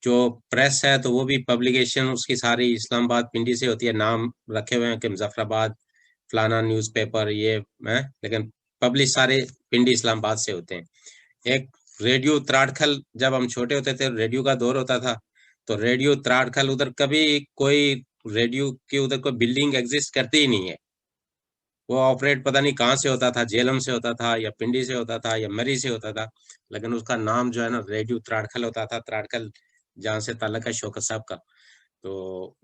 جو پریس ہے تو وہ بھی پبلیکیشن اس کی ساری اسلام آباد پنڈی سے ہوتی ہے. نام رکھے ہوئے ہیں کہ مظفر آباد فلانا نیوز پیپر یہ ہے، لیکن پبلش سارے پنڈی اسلام آباد سے ہوتے ہیں. ایک ریڈیو تراڑکھل، جب ہم چھوٹے ہوتے تھے ریڈیو کا دور ہوتا تھا، تو ریڈیو تراڑکھل ادھر کبھی کوئی ریڈیو کی ادھر کوئی بلڈنگ ایگزسٹ کرتی ہی نہیں ہے. وہ آپریٹ پتہ نہیں کہاں سے ہوتا تھا، جیلم سے ہوتا تھا یا پنڈی سے ہوتا تھا یا مری سے ہوتا تھا، لیکن اس کا نام جو ہے نا ریڈیو تراڑکھل ہوتا تھا. تراڑکھل جہاں سے تعلق ہے شوکت صاحب کا، تو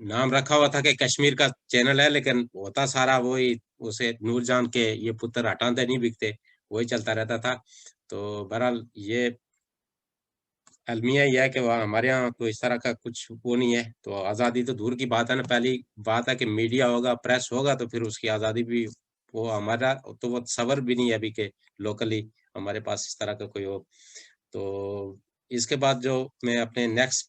نام رکھا ہوا تھا کہ کشمیر کا چینل ہے، لیکن ہوتا سارا وہی، اسے نور جان کے یہ پتر ہٹاندے نہیں بکتے، وہی چلتا رہتا تھا. تو بہرحال یہ المیہ یہ ہے کہ وہاں ہمارے یہاں تو اس طرح کا کچھ وہ نہیں ہے. تو آزادی تو دور کی بات ہے نا، پہلی بات ہے کہ میڈیا ہوگا، پریس ہوگا تو پھر اس کی آزادی بھی، وہ ہمارا تو وہ تصور بھی نہیں ہے ابھی کہ لوکلی ہمارے پاس اس طرح کا کوئی ہو. تو اس کے بعد جو میں اپنے نیکسٹ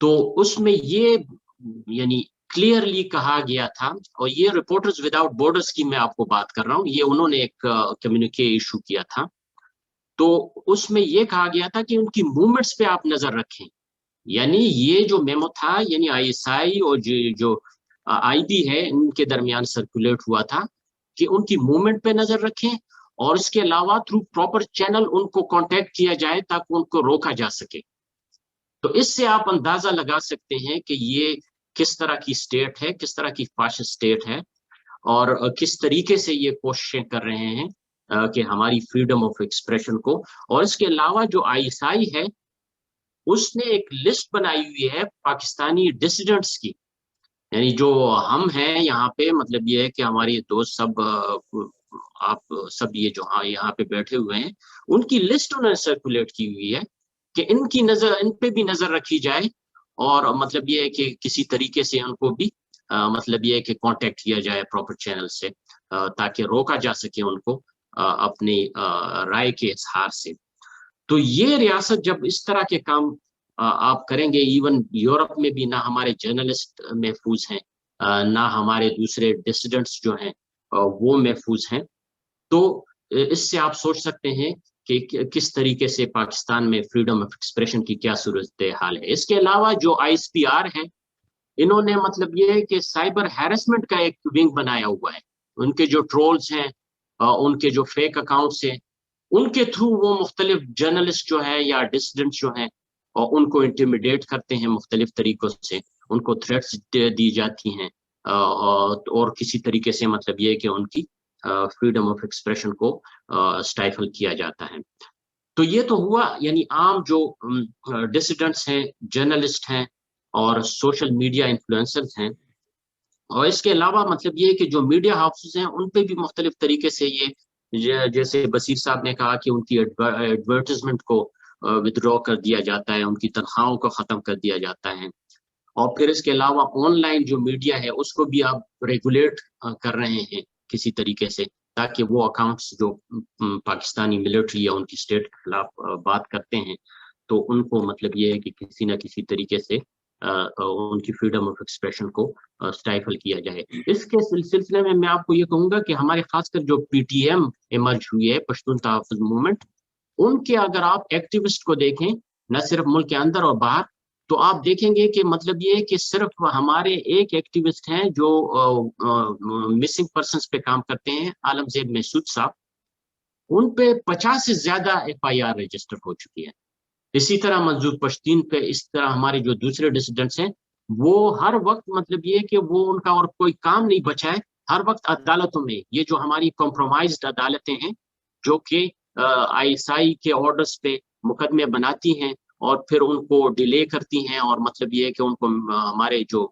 تو اس میں یہ یعنی کلیئرلی کہا گیا تھا, اور یہ رپورٹرز وداؤٹ بارڈرز کی میں آپ کو بات کر رہا ہوں, یہ انہوں نے ایک کمیونیکے ایشو کیا تھا, تو اس میں یہ کہا گیا تھا کہ ان کی موومنٹس پہ آپ نظر رکھیں. یعنی یہ جو میمو تھا, یعنی ISI اور جو IB ہے, ان کے درمیان سرکولیٹ ہوا تھا کہ ان کی موومنٹ پہ نظر رکھیں, اور اس کے علاوہ تھرو پراپر چینل ان کو کانٹیکٹ کیا جائے تاکہ ان کو روکا جا سکے. تو اس سے آپ اندازہ لگا سکتے ہیں کہ یہ کس طرح کی اسٹیٹ ہے, کس طرح کی فاشسٹ اسٹیٹ ہے, اور کس طریقے سے یہ کوششیں کر رہے ہیں کہ ہماری فریڈم آف ایکسپریشن کو. اور اس کے علاوہ جو ISI ہے اس نے ایک لسٹ بنائی ہوئی ہے پاکستانی ڈسیڈنٹس کی, یعنی جو ہم ہیں یہاں پہ, مطلب یہ ہے کہ ہماری دوست سب, آپ سب یہ جو یہاں پہ بیٹھے ہوئے ہیں, ان کی لسٹ انہوں نے سرکولیٹ کی ہوئی ہے کہ ان کی نظر, ان پہ بھی نظر رکھی جائے, اور مطلب یہ ہے کہ کسی طریقے سے ان کو بھی مطلب یہ ہے کہ کانٹیکٹ کیا جائے پراپر چینل سے, تاکہ روکا جا سکے ان کو اپنی رائے کے اظہار سے. تو یہ ریاست جب اس طرح کے کام آپ کریں گے, ایون یورپ میں بھی نہ ہمارے جرنلسٹ محفوظ ہیں, نہ ہمارے دوسرے ڈسیڈنٹس جو ہیں وہ محفوظ ہیں, تو اس سے آپ سوچ سکتے ہیں کہ کس طریقے سے پاکستان میں فریڈم آف ایکسپریشن کی کیا صورت حال ہے. اس کے علاوہ جو ISPR ہیں, انہوں نے مطلب یہ ہے کہ سائبر ہیرسمنٹ کا ایک ونگ بنایا ہوا ہے. ان کے جو ٹرولز ہیں, ان کے جو فیک اکاؤنٹس ہیں, ان کے تھرو وہ مختلف جرنلسٹ جو ہے یا ڈسیڈنٹ جو ہیں, اور ان کو انٹیمیڈیٹ کرتے ہیں مختلف طریقوں سے, ان کو تھریٹس دی جاتی ہیں, اور کسی طریقے سے مطلب یہ کہ ان کی فریڈم آف ایکسپریشن کو اسٹائفل کیا جاتا ہے. تو یہ تو ہوا یعنی عام جو ڈسیڈنٹس ہیں, جرنلسٹ ہیں, اور سوشل میڈیا انفلوئنسرز ہیں. اور اس کے علاوہ مطلب یہ کہ جو میڈیا ہاؤسز ہیں ان پہ بھی مختلف طریقے سے یہ, جیسے بصیر صاحب نے کہا کہ ان کی ایڈورٹیزمنٹ کو ودرا کر دیا جاتا ہے, ان کی تنخواہوں کو ختم کر دیا جاتا ہے. اور پھر اس کے علاوہ آن لائن جو میڈیا ہے اس کو بھی آپ ریگولیٹ کر رہے ہیں کسی طریقے سے, تاکہ وہ اکاؤنٹس جو پاکستانی ملٹری یا ان کی اسٹیٹ کے خلاف بات کرتے ہیں, تو ان کو مطلب یہ ہے کہ کسی نہ کسی طریقے سے ان کی فریڈم آف ایکسپریشن کو اسٹائفل کیا جائے. اس کے سلسلے میں آپ کو یہ کہوں گا کہ ہمارے خاص کر جو PTM ایمرج ہوئی ہے, پشتون تحفظ موومنٹ, ان کے اگر آپ ایکٹیوسٹ کو دیکھیں, نہ صرف ملک کے اندر اور باہر, تو آپ دیکھیں گے کہ مطلب یہ ہے کہ صرف ہمارے ایک ایکٹیوسٹ ہیں جو مسنگ پرسنس پہ کام کرتے ہیں, عالم زیب محسود صاحب, ان پہ 50 سے زیادہ FIR رجسٹر ہو چکی ہے. اسی طرح منظور پشتین پہ, اس طرح ہمارے جو دوسرے ڈسیڈنٹس ہیں وہ ہر وقت مطلب یہ کہ وہ ان کا اور کوئی کام نہیں بچا ہے, ہر وقت عدالتوں میں, یہ جو ہماری کمپرومائزڈ عدالتیں ہیں جو کہ ISI کے آرڈرز پہ مقدمے بناتی ہیں اور پھر ان کو ڈیلے کرتی ہیں, اور مطلب یہ ہے کہ ان کو ہمارے جو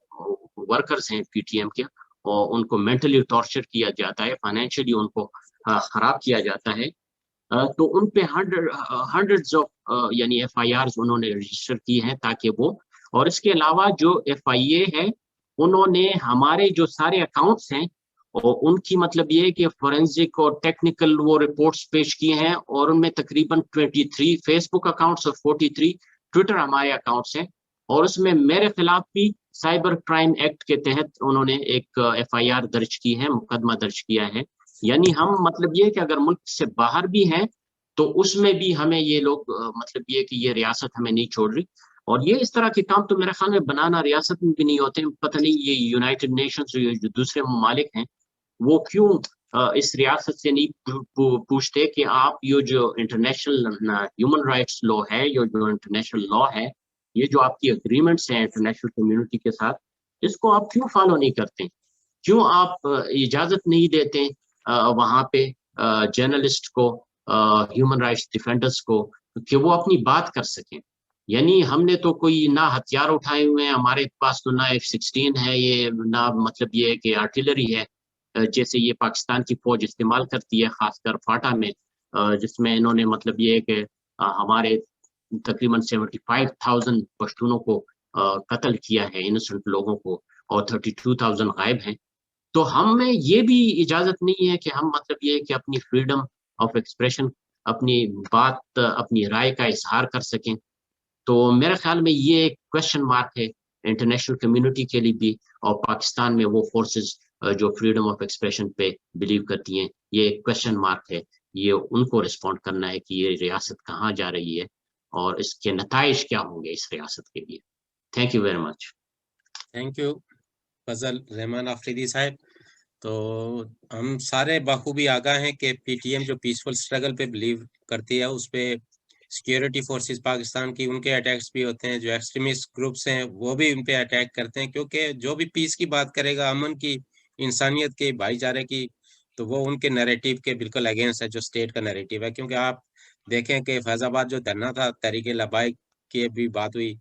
ورکرز ہیں PTM کے, اور ان کو مینٹلی ٹارچر کیا جاتا ہے, فائنینشلی ان کو خراب کیا جاتا ہے. تو ان پہ ہنڈریڈز آف یعنی FIRs انہوں نے رجسٹر کی ہیں تاکہ وہ, اور اس کے علاوہ جو FIA ہے انہوں نے ہمارے جو سارے اکاؤنٹس ہیں اور ان کی مطلب یہ ہے کہ فورینزک اور ٹیکنیکل وہ رپورٹس پیش کیے ہیں, اور ان میں تقریباً 23 فیس بک اکاؤنٹس اور 43 ٹویٹر ہمارے اکاؤنٹس ہیں. اور اس میں میرے خلاف بھی سائبر کرائم ایکٹ کے تحت انہوں نے ایک FIR درج کی ہے, مقدمہ درج کیا ہے. یعنی ہم مطلب یہ کہ اگر ملک سے باہر بھی ہیں تو اس میں بھی ہمیں یہ لوگ مطلب یہ کہ یہ ریاست ہمیں نہیں چھوڑ رہی. اور یہ اس طرح کے کام تو میرے خیال میں بنانا ریاست میں بھی نہیں ہوتے. پتہ نہیں یہ یونائٹڈ نیشنز جو دوسرے ممالک ہیں وہ کیوں اس ریاست سے نہیں پوچھتے کہ آپ یہ جو انٹرنیشنل ہیومن رائٹس لا ہے, یہ جو انٹرنیشنل لا ہے, یہ جو آپ کی اگریمنٹس ہیں انٹرنیشنل کمیونٹی کے ساتھ, اس کو آپ کیوں فالو نہیں کرتے, کیوں آپ اجازت نہیں دیتے وہاں پہ جرنلسٹ کو, ہیومن رائٹس ڈیفینڈرز کو, کہ وہ اپنی بات کر سکیں. یعنی ہم نے تو کوئی نہ ہتھیار اٹھائے ہوئے ہیں, ہمارے پاس تو نہ F-16 ہے, یہ نہ مطلب یہ ہے کہ آرٹلری ہے جیسے یہ پاکستان کی فوج استعمال کرتی ہے, خاص کر فاٹا میں, جس میں انہوں نے مطلب یہ ہے کہ ہمارے تقریباً 75,000 پشتونوں کو قتل کیا ہے, انوسنٹ لوگوں کو, اور 32,000 غائب ہیں. تو ہمیں یہ بھی اجازت نہیں ہے کہ ہم مطلب یہ کہ اپنی فریڈم آف ایکسپریشن, اپنی بات, اپنی رائے کا اظہار کر سکیں. تو میرے خیال میں یہ ایک کویشچن مارک ہے انٹرنیشنل کمیونٹی کے لیے بھی, اور پاکستان میں وہ فورسز جو فریڈم آف ایکسپریشن پہ بلیو کرتی ہیں, یہ ایک کویشچن مارک ہے. یہ ان کو رسپونڈ کرنا ہے کہ یہ ریاست کہاں جا رہی ہے اور اس کے نتائج کیا ہوں گے اس ریاست کے لیے. Thank you very much. Thank you فضل رحمان آفریدی صاحب. تو ہم سارے بخوبی آگاہ ہیں کہ پی ٹی ایم جو پیسفل اسٹرگل پہ بلیو کرتی ہے, اس پہ سیکیورٹی فورسز پاکستان کی ان کے اٹیکس بھی ہوتے ہیں, جو ایکسٹریمسٹ گروپس ہیں وہ بھی ان پہ اٹیک کرتے ہیں, کیونکہ جو بھی پیس کی بات کرے گا, امن کی, انسانیت کی, بھائی چارے کی, تو وہ ان کے نیریٹو کے بالکل اگینسٹ ہے جو اسٹیٹ کا نیریٹو ہے. کیونکہ آپ دیکھیں کہ فیض آباد جو دھرنا تھا, تحریک لبیک کی بھی بات ہوئی,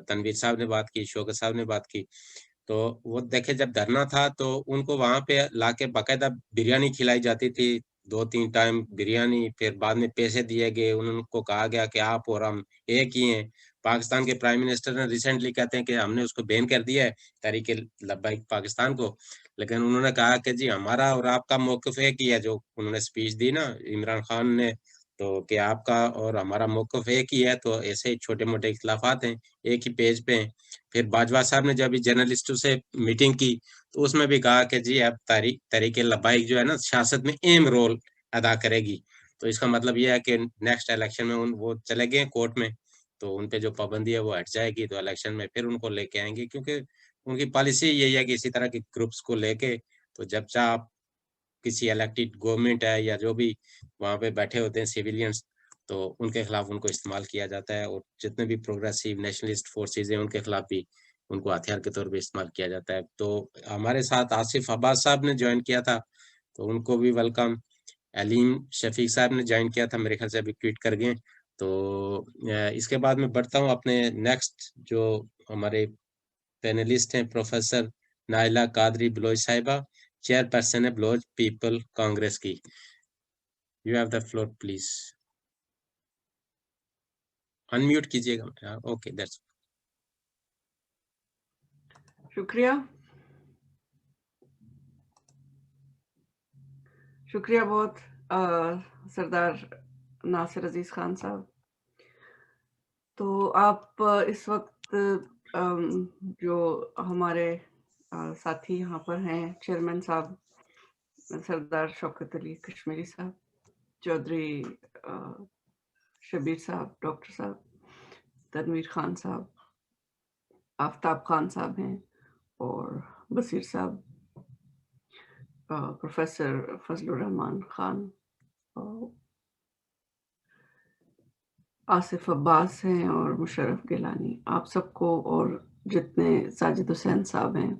تنویر صاحب نے بات کی, شوکت صاحب نے بات کی, تو وہ دیکھیں جب دھرنا تھا تو ان کو وہاں پہ لا کے باقاعدہ بریانی کھلائی جاتی تھی, 2-3 ٹائم بریانی. پھر بعد میں پیسے دیے گئے, ان کو کہا گیا کہ آپ اور ہم ایک ہی ہیں. پاکستان کے پرائم منسٹر نے ریسنٹلی کہتے ہیں کہ ہم نے اس کو بین کر دیا ہے تحریک لبیک پاکستان کو, لیکن انہوں نے کہا کہ جی ہمارا اور آپ کا موقف ایک ہی ہے. جو انہوں نے سپیچ دی نا عمران خان نے, تو کہ آپ کا اور ہمارا موقف ایک ہی ہے. تو ایسے ہی چھوٹے موٹے اختلافات ہیں, ایک ہی پیج پہ ہیں. پھر باجوہ صاحب نے جب جرنلسٹوں سے میٹنگ کی تو اس میں بھی کہا کہ جی اب تحریک لبیک جو ہے نا سیاست میں اہم رول ادا کرے گی. تو اس کا مطلب یہ ہے کہ نیکسٹ الیکشن میں وہ چلے گئے کورٹ میں, تو ان پہ جو پابندی ہے وہ ہٹ جائے گی. تو الیکشن میں پھر ان کو لے کے آئیں گے, کیونکہ ان کی پالیسی یہی ہے کہ اسی طرح کے گروپس کو لے کے, تو جب چاہ آپ کسی الیکٹڈ گورنمنٹ ہے یا جو بھی وہاں پہ بیٹھے ہوتے ہیں سیویلینس, تو ان کے خلاف ان کو استعمال کیا جاتا ہے. اور جتنے بھی پروگریسو نیشنلسٹ فورسز ہیں ان کے خلاف بھی ان کو ہتھیار کے طور پہ استعمال کیا جاتا ہے. تو ہمارے ساتھ آصف عباس صاحب نے جوائن کیا تھا, تو ان کو بھی ویلکم. علیم شفیق صاحب نے جوائن کیا تھا, میرے خیال سے ابھی ٹویٹ کر گئے. تو اس کے بعد میں بڑھتا ہوں اپنے نیکسٹ جو ہمارے پینلسٹ ہیں, پروفیسر نائلہ قادری بلوچ صاحبہ, چیئر پرسن ہے بلوچ پیپل کانگریس کی. You have the floor please. Unmute کیجیے گا. Okay, that's. شکریہ بہت سردار ناصر عزیز خان صاحب. تو آپ اس وقت جو ہمارے ساتھی یہاں پر ہیں, چیئرمین صاحب سردار شوکت علی کشمیری صاحب, چودھری شبیر صاحب, ڈاکٹر صاحب تنویر خان صاحب, آفتاب خان صاحب ہیں, اور بصیر صاحب, پروفیسر فضل الرحمان خان, آصف عباس ہیں, اور مشرف گیلانی. آپ سب کو, اور جتنے ساجد حسین صاحب ہیں,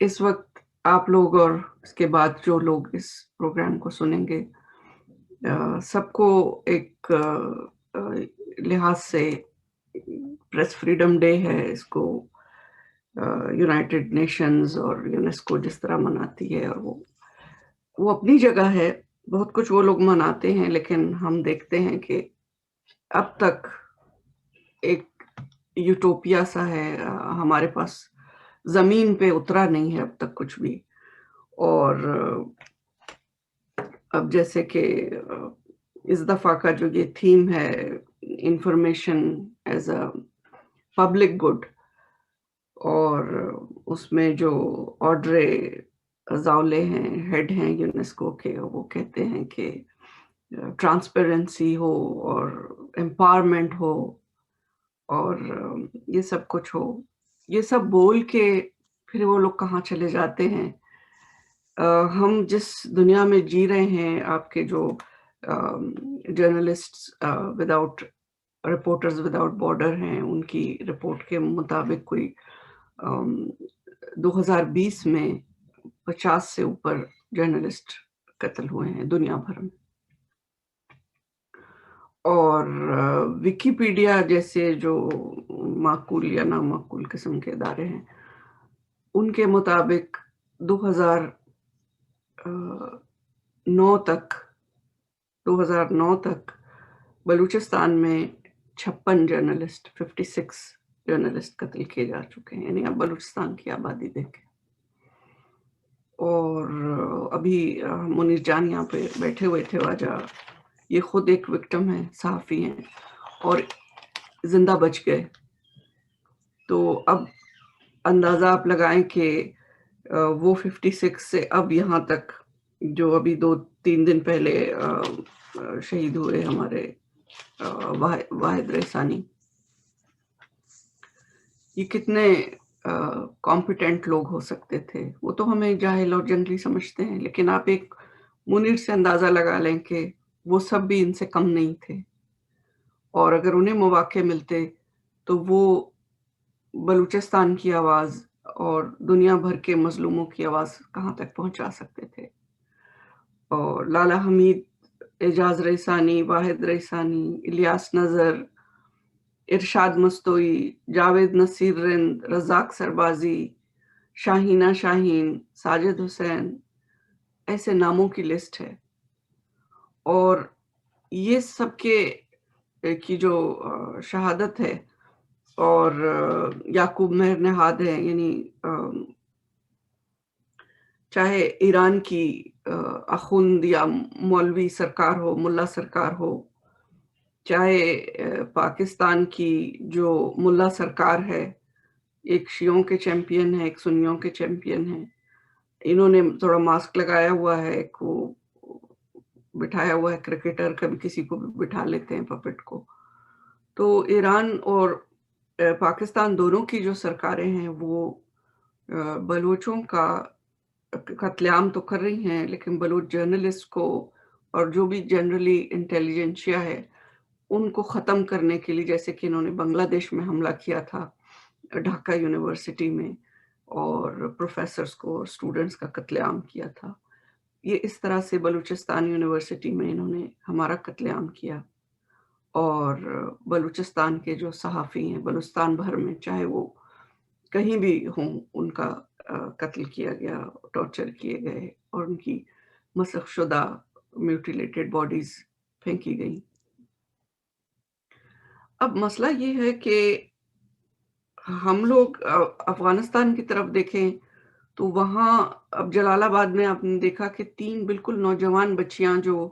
اس وقت آپ لوگ اور اس کے بعد جو لوگ اس پروگرام کو سنیں گے, سب کو ایک لحاظ سے پریس فریڈم ڈے ہے. اس کو یونائٹڈ نیشنز اور یونیسکو جس طرح مناتی ہے, اور وہ اپنی جگہ ہے, بہت کچھ وہ لوگ مناتے ہیں, لیکن ہم دیکھتے ہیں کہ اب تک ایک یوٹوپیا سا ہے, ہمارے پاس زمین پہ اترا نہیں ہے اب تک کچھ بھی. اور اب جیسے کہ اس دفعہ کا جو یہ تھیم ہے, information as a public good, اور اس میں جو آڈرے زاولے ہیں, ہیڈ ہیں یونیسکو کے, وہ کہتے ہیں کہ ٹرانسپیرنسی ہو اور امپاورمنٹ ہو اور یہ سب کچھ ہو. یہ سب بول کے پھر وہ لوگ کہاں چلے جاتے ہیں. ہم جس دنیا میں جی رہے ہیں, آپ کے جو journalist without reporters without border ہیں, ان کی رپورٹ کے مطابق کوئی 2020 میں 50 سے اوپر جرنلسٹ قتل ہوئے ہیں دنیا بھر میں. اور ویکیپیڈیا جیسے جو معقول یا نامعقول قسم کے ادارے ہیں, ان کے مطابق 2009 تک بلوچستان میں 56 جرنلسٹ 56 جرنلسٹ قتل کیے جا چکے ہیں. یعنی اب بلوچستان کی آبادی دیکھیں. اور ابھی منیر جان یہاں پہ بیٹھے ہوئے تھے, واجہ, یہ خود ایک وکٹم ہے, صحافی ہیں, اور زندہ بچ گئے. تو اب اندازہ آپ لگائیں کہ وہ 56 سے اب یہاں تک جو ابھی 2-3 دن پہلے شہید ہوئے ہمارے واحد ریسانی، یہ کتنے کمپیٹنٹ لوگ ہو سکتے تھے. وہ تو ہمیں جاہل اور جنگلی سمجھتے ہیں، لیکن آپ ایک منیر سے اندازہ لگا لیں کہ وہ سب بھی ان سے کم نہیں تھے. اور اگر انہیں مواقع ملتے تو وہ بلوچستان کی آواز اور دنیا بھر کے مظلوموں کی آواز کہاں تک پہنچا سکتے تھے. اور لالا حمید، اعجاز ریسانی، واحد ریسانی، الیاس نظر، ارشاد مستوئی، جاوید نصیر رند، رزاق سربازی، شاہینہ شاہین، ساجد حسین، ایسے ناموں کی لسٹ ہے. اور یہ سب کی جو شہادت ہے، اور یعقوب مہر نہاد ہے، یعنی چاہے ایران کی اخوند یا مولوی سرکار ہو، ملا سرکار ہو، چاہے پاکستان کی جو ملا سرکار ہے، ایک شیعوں کے چیمپئن ہے، ایک سنیوں کے چیمپئن ہے. انہوں نے تھوڑا ماسک لگایا ہوا ہے، ایک وہ بٹھایا ہوا ہے کرکٹر، کبھی کسی کو بھی بٹھا لیتے ہیں پپٹ کو. تو ایران اور پاکستان دونوں کی جو سرکاریں ہیں وہ بلوچوں کا قتل عام تو کر رہی ہیں، لیکن بلوچ جرنلسٹ کو اور جو بھی جنرلی انٹیلیجنشیا ہے ان کو ختم کرنے کے لیے، جیسے کہ انہوں نے بنگلہ دیش میں حملہ کیا تھا ڈھاکہ یونیورسٹی میں، اور پروفیسرز کو اور اسٹوڈنٹس کا قتل عام کیا تھا، یہ اس طرح سے بلوچستان یونیورسٹی میں انہوں نے ہمارا قتل عام کیا. اور بلوچستان کے جو صحافی ہیں بلوچستان بھر میں، چاہے وہ کہیں بھی ہوں، ان کا قتل کیا گیا، ٹارچر کیے گئے، اور ان کی مسخ شدہ میوٹیلیٹڈ باڈیز پھینکی گئیں. اب مسئلہ یہ ہے کہ ہم لوگ افغانستان کی طرف دیکھیں تو وہاں اب جلال آباد میں آپ نے دیکھا کہ 3 بالکل نوجوان بچیاں جو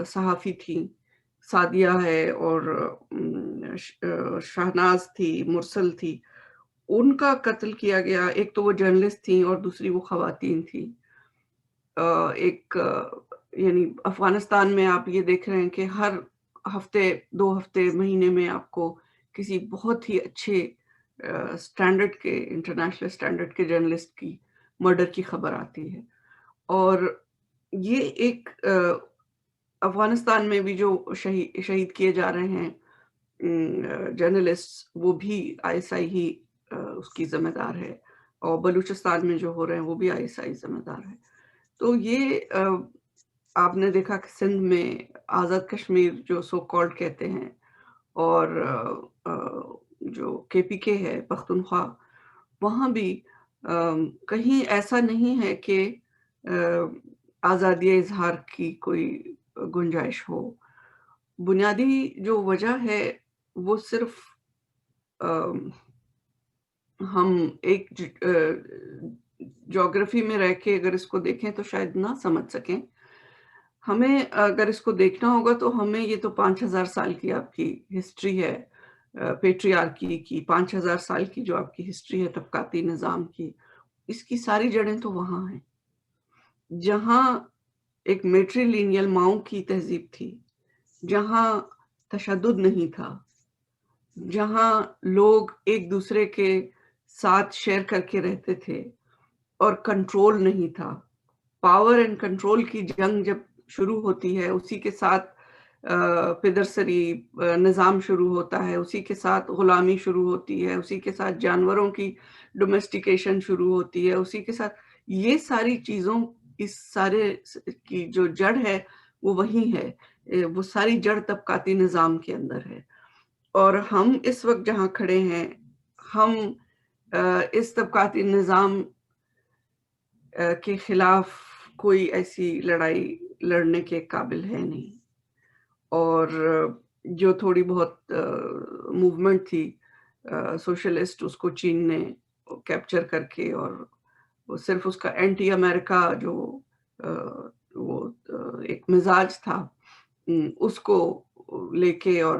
صحافی تھیں، سعدیہ ہے اور شہناز تھی، مرسل تھی، ان کا قتل کیا گیا. ایک تو وہ جرنلسٹ تھیں اور دوسری وہ خواتین تھیں. ایک یعنی افغانستان میں آپ یہ دیکھ رہے ہیں کہ ہر ہفتے 2 ہفتے مہینے میں آپ کو کسی بہت ہی اچھے سٹینڈرڈ کے، انٹرنیشنل سٹینڈرڈ کے جرنلسٹ کی مرڈر کی خبر آتی ہے. اور یہ ایک افغانستان میں بھی جو شہید کیے جا رہے ہیں جرنلسٹ، وہ بھی ISI ہی اس کی ذمہ دار ہے، اور بلوچستان میں جو ہو رہے ہیں وہ بھی ISI ذمہ دار ہے. تو یہ آپ نے دیکھا کہ سندھ میں آزاد کشمیر جو سو کالڈ کہتے ہیں، اور جو KPK ہے پختونخوا، وہاں بھی کہیں ایسا نہیں ہے کہ آزادی اظہار کی کوئی گنجائش ہو. بنیادی جو وجہ ہے وہ صرف ہم ایک جغرافی میں رہ کے اگر اس کو دیکھیں تو شاید نہ سمجھ سکیں. ہمیں اگر اس کو دیکھنا ہوگا تو ہمیں یہ تو 5000 سال کی آپ کی ہسٹری ہے پیٹریارکی کی، 5000 سال کی جو آپ کی ہسٹری ہے طبقاتی نظام کی، اس کی ساری جڑیں تو وہاں ہیں جہاں ایک میٹری لینیل ماؤں کی تہذیب تھی، جہاں تشدد نہیں تھا، جہاں لوگ ایک دوسرے کے ساتھ شیئر کر کے رہتے تھے اور کنٹرول نہیں تھا. پاور اینڈ کنٹرول کی جنگ جب شروع ہوتی ہے، اسی کے ساتھ پدرسری نظام شروع ہوتا ہے، اسی کے ساتھ غلامی شروع ہوتی ہے، اسی کے ساتھ جانوروں کی ڈومیسٹیکیشن شروع ہوتی ہے، اسی کے ساتھ یہ ساری چیزوں، اس سارے کی جو جڑ ہے وہ وہی ہے. وہ ساری جڑ طبقاتی نظام کے اندر ہے. اور ہم اس وقت جہاں کھڑے ہیں، ہم اس طبقاتی نظام کے خلاف کوئی ایسی لڑائی لڑنے کے قابل ہے نہیں. اور جو تھوڑی بہت موومنٹ تھی سوشلسٹ، اس کو چین نے کیپچر کر کے، اور وہ صرف اس کا اینٹی امریکہ جو وہ ایک مزاج تھا، اس کو لے کے اور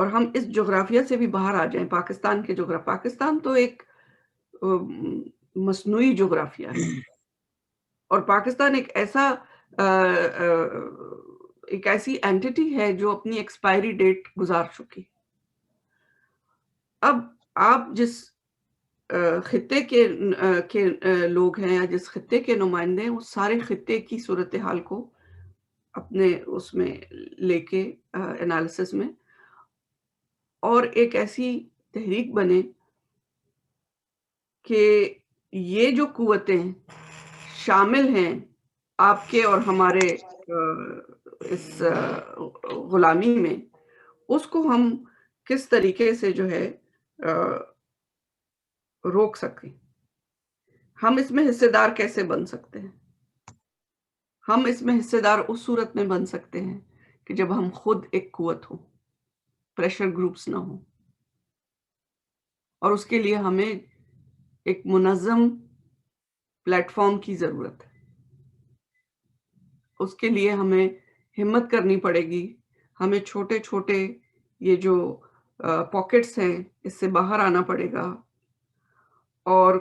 اور ہم اس جغرافیہ سے بھی باہر آ جائیں، پاکستان کے پاکستان تو ایک مصنوعی جغرافیہ ہے، اور پاکستان ایک ایسی اینٹی ہے جو اپنی ایکسپائری ڈیٹ گزار چکی. اب آپ جس خطے کے لوگ ہیں یا جس خطے کے نمائندے ہیں، وہ سارے خطے کی صورتحال کو اپنے اس میں لے کے انالیسس میں، اور ایک ایسی تحریک بنے کہ یہ جو قوتیں شامل ہیں آپ کے اور ہمارے اس غلامی میں، اس کو ہم کس طریقے سے جو ہے روک سکیں. ہم اس میں حصے دار کیسے بن سکتے ہیں؟ ہم اس میں حصے دار اس صورت میں بن سکتے ہیں کہ جب ہم خود ایک قوت ہوں، پریشر گروپس نہ ہوں، اور اس کے لیے ہمیں ایک منظم پلیٹ فارم کی ضرورت ہے. اس کے لیے ہمیں ہمت کرنی پڑے گی. ہمیں چھوٹے چھوٹے یہ جو پاکٹس ہیں اس سے باہر آنا پڑے گا، اور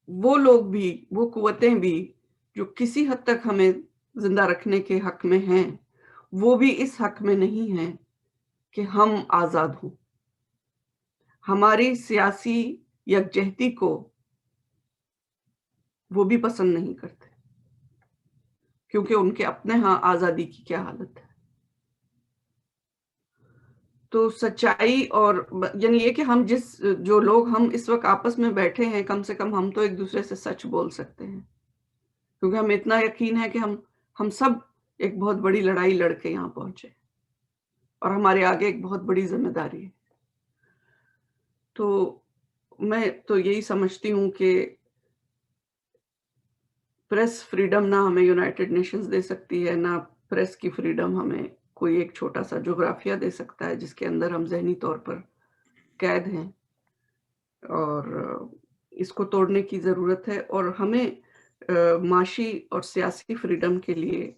وہ لوگ بھی، وہ قوتیں بھی جو کسی حد تک ہمیں زندہ رکھنے کے حق میں ہیں، وہ بھی اس حق میں نہیں ہیں کہ ہم آزاد ہوں. ہماری سیاسی یکجہتی کو وہ بھی پسند نہیں کرتے، کیونکہ ان کے اپنے ہاں آزادی کی کیا حالت ہے. تو سچائی اور یعنی یہ کہ جو لوگ ہم اس وقت آپس میں بیٹھے ہیں، کم سے کم ہم تو ایک دوسرے سے سچ بول سکتے ہیں، کیونکہ ہمیں اتنا یقین ہے کہ ہم سب ایک بہت بڑی لڑائی لڑ کے یہاں پہنچے، اور ہمارے آگے ایک بہت بڑی ذمہ داری ہے. تو میں تو یہی سمجھتی ہوں کہ پریس فریڈم نہ ہمیں یونائٹڈ نیشنز دے سکتی ہے، نہ پریس کی فریڈم ہمیں کوئی ایک چھوٹا سا جغرافیہ دے سکتا ہے جس کے اندر ہم ذہنی طور پر قید ہیں. اور اس کو توڑنے کی ضرورت ہے، اور ہمیں معاشی اور سیاسی فریڈم کے لیے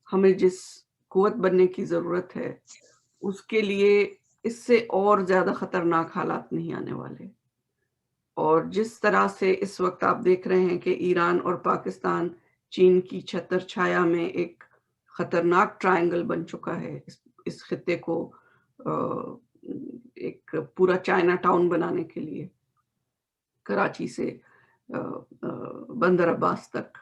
ہمیں جس قوت بننے کی ضرورت ہے، اس کے لیے اس سے اور زیادہ خطرناک حالات نہیں آنے والے. اور جس طرح سے اس وقت آپ دیکھ رہے ہیں کہ ایران اور پاکستان چین کی چھتر چھایا میں ایک خطرناک ٹرائنگل بن چکا ہے، اس خطے کو ایک پورا چائنا ٹاؤن بنانے کے لیے، کراچی سے بندر عباس تک.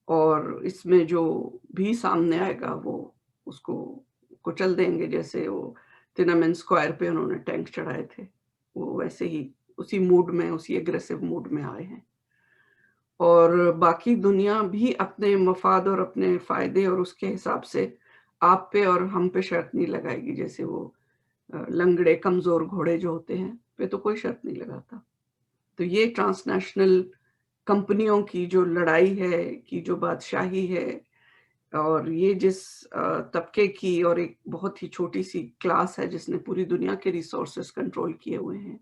اور اس میں جو بھی سامنے آئے گا وہ اس کو کچل دیں گے. جیسے وہ تینمن اسکوائر پہ انہوں نے ٹینک چڑھائے تھے، وہ ویسے ہی اسی موڈ میں، اسی اگریسو موڈ میں آئے ہیں. اور باقی دنیا بھی اپنے مفاد اور اپنے فائدے اور اس کے حساب سے آپ پہ اور ہم پہ شرط نہیں لگائے گی. جیسے وہ لنگڑے کمزور گھوڑے جو ہوتے ہیں پہ تو کوئی شرط نہیں لگاتا. تو یہ ٹرانس نیشنل کمپنیوں کی جو لڑائی ہے، کی جو بادشاہی ہے، اور یہ جس طبقے کی اور ایک بہت ہی چھوٹی سی کلاس ہے جس نے پوری دنیا کے ریسورسز کنٹرول کیے ہوئے ہیں،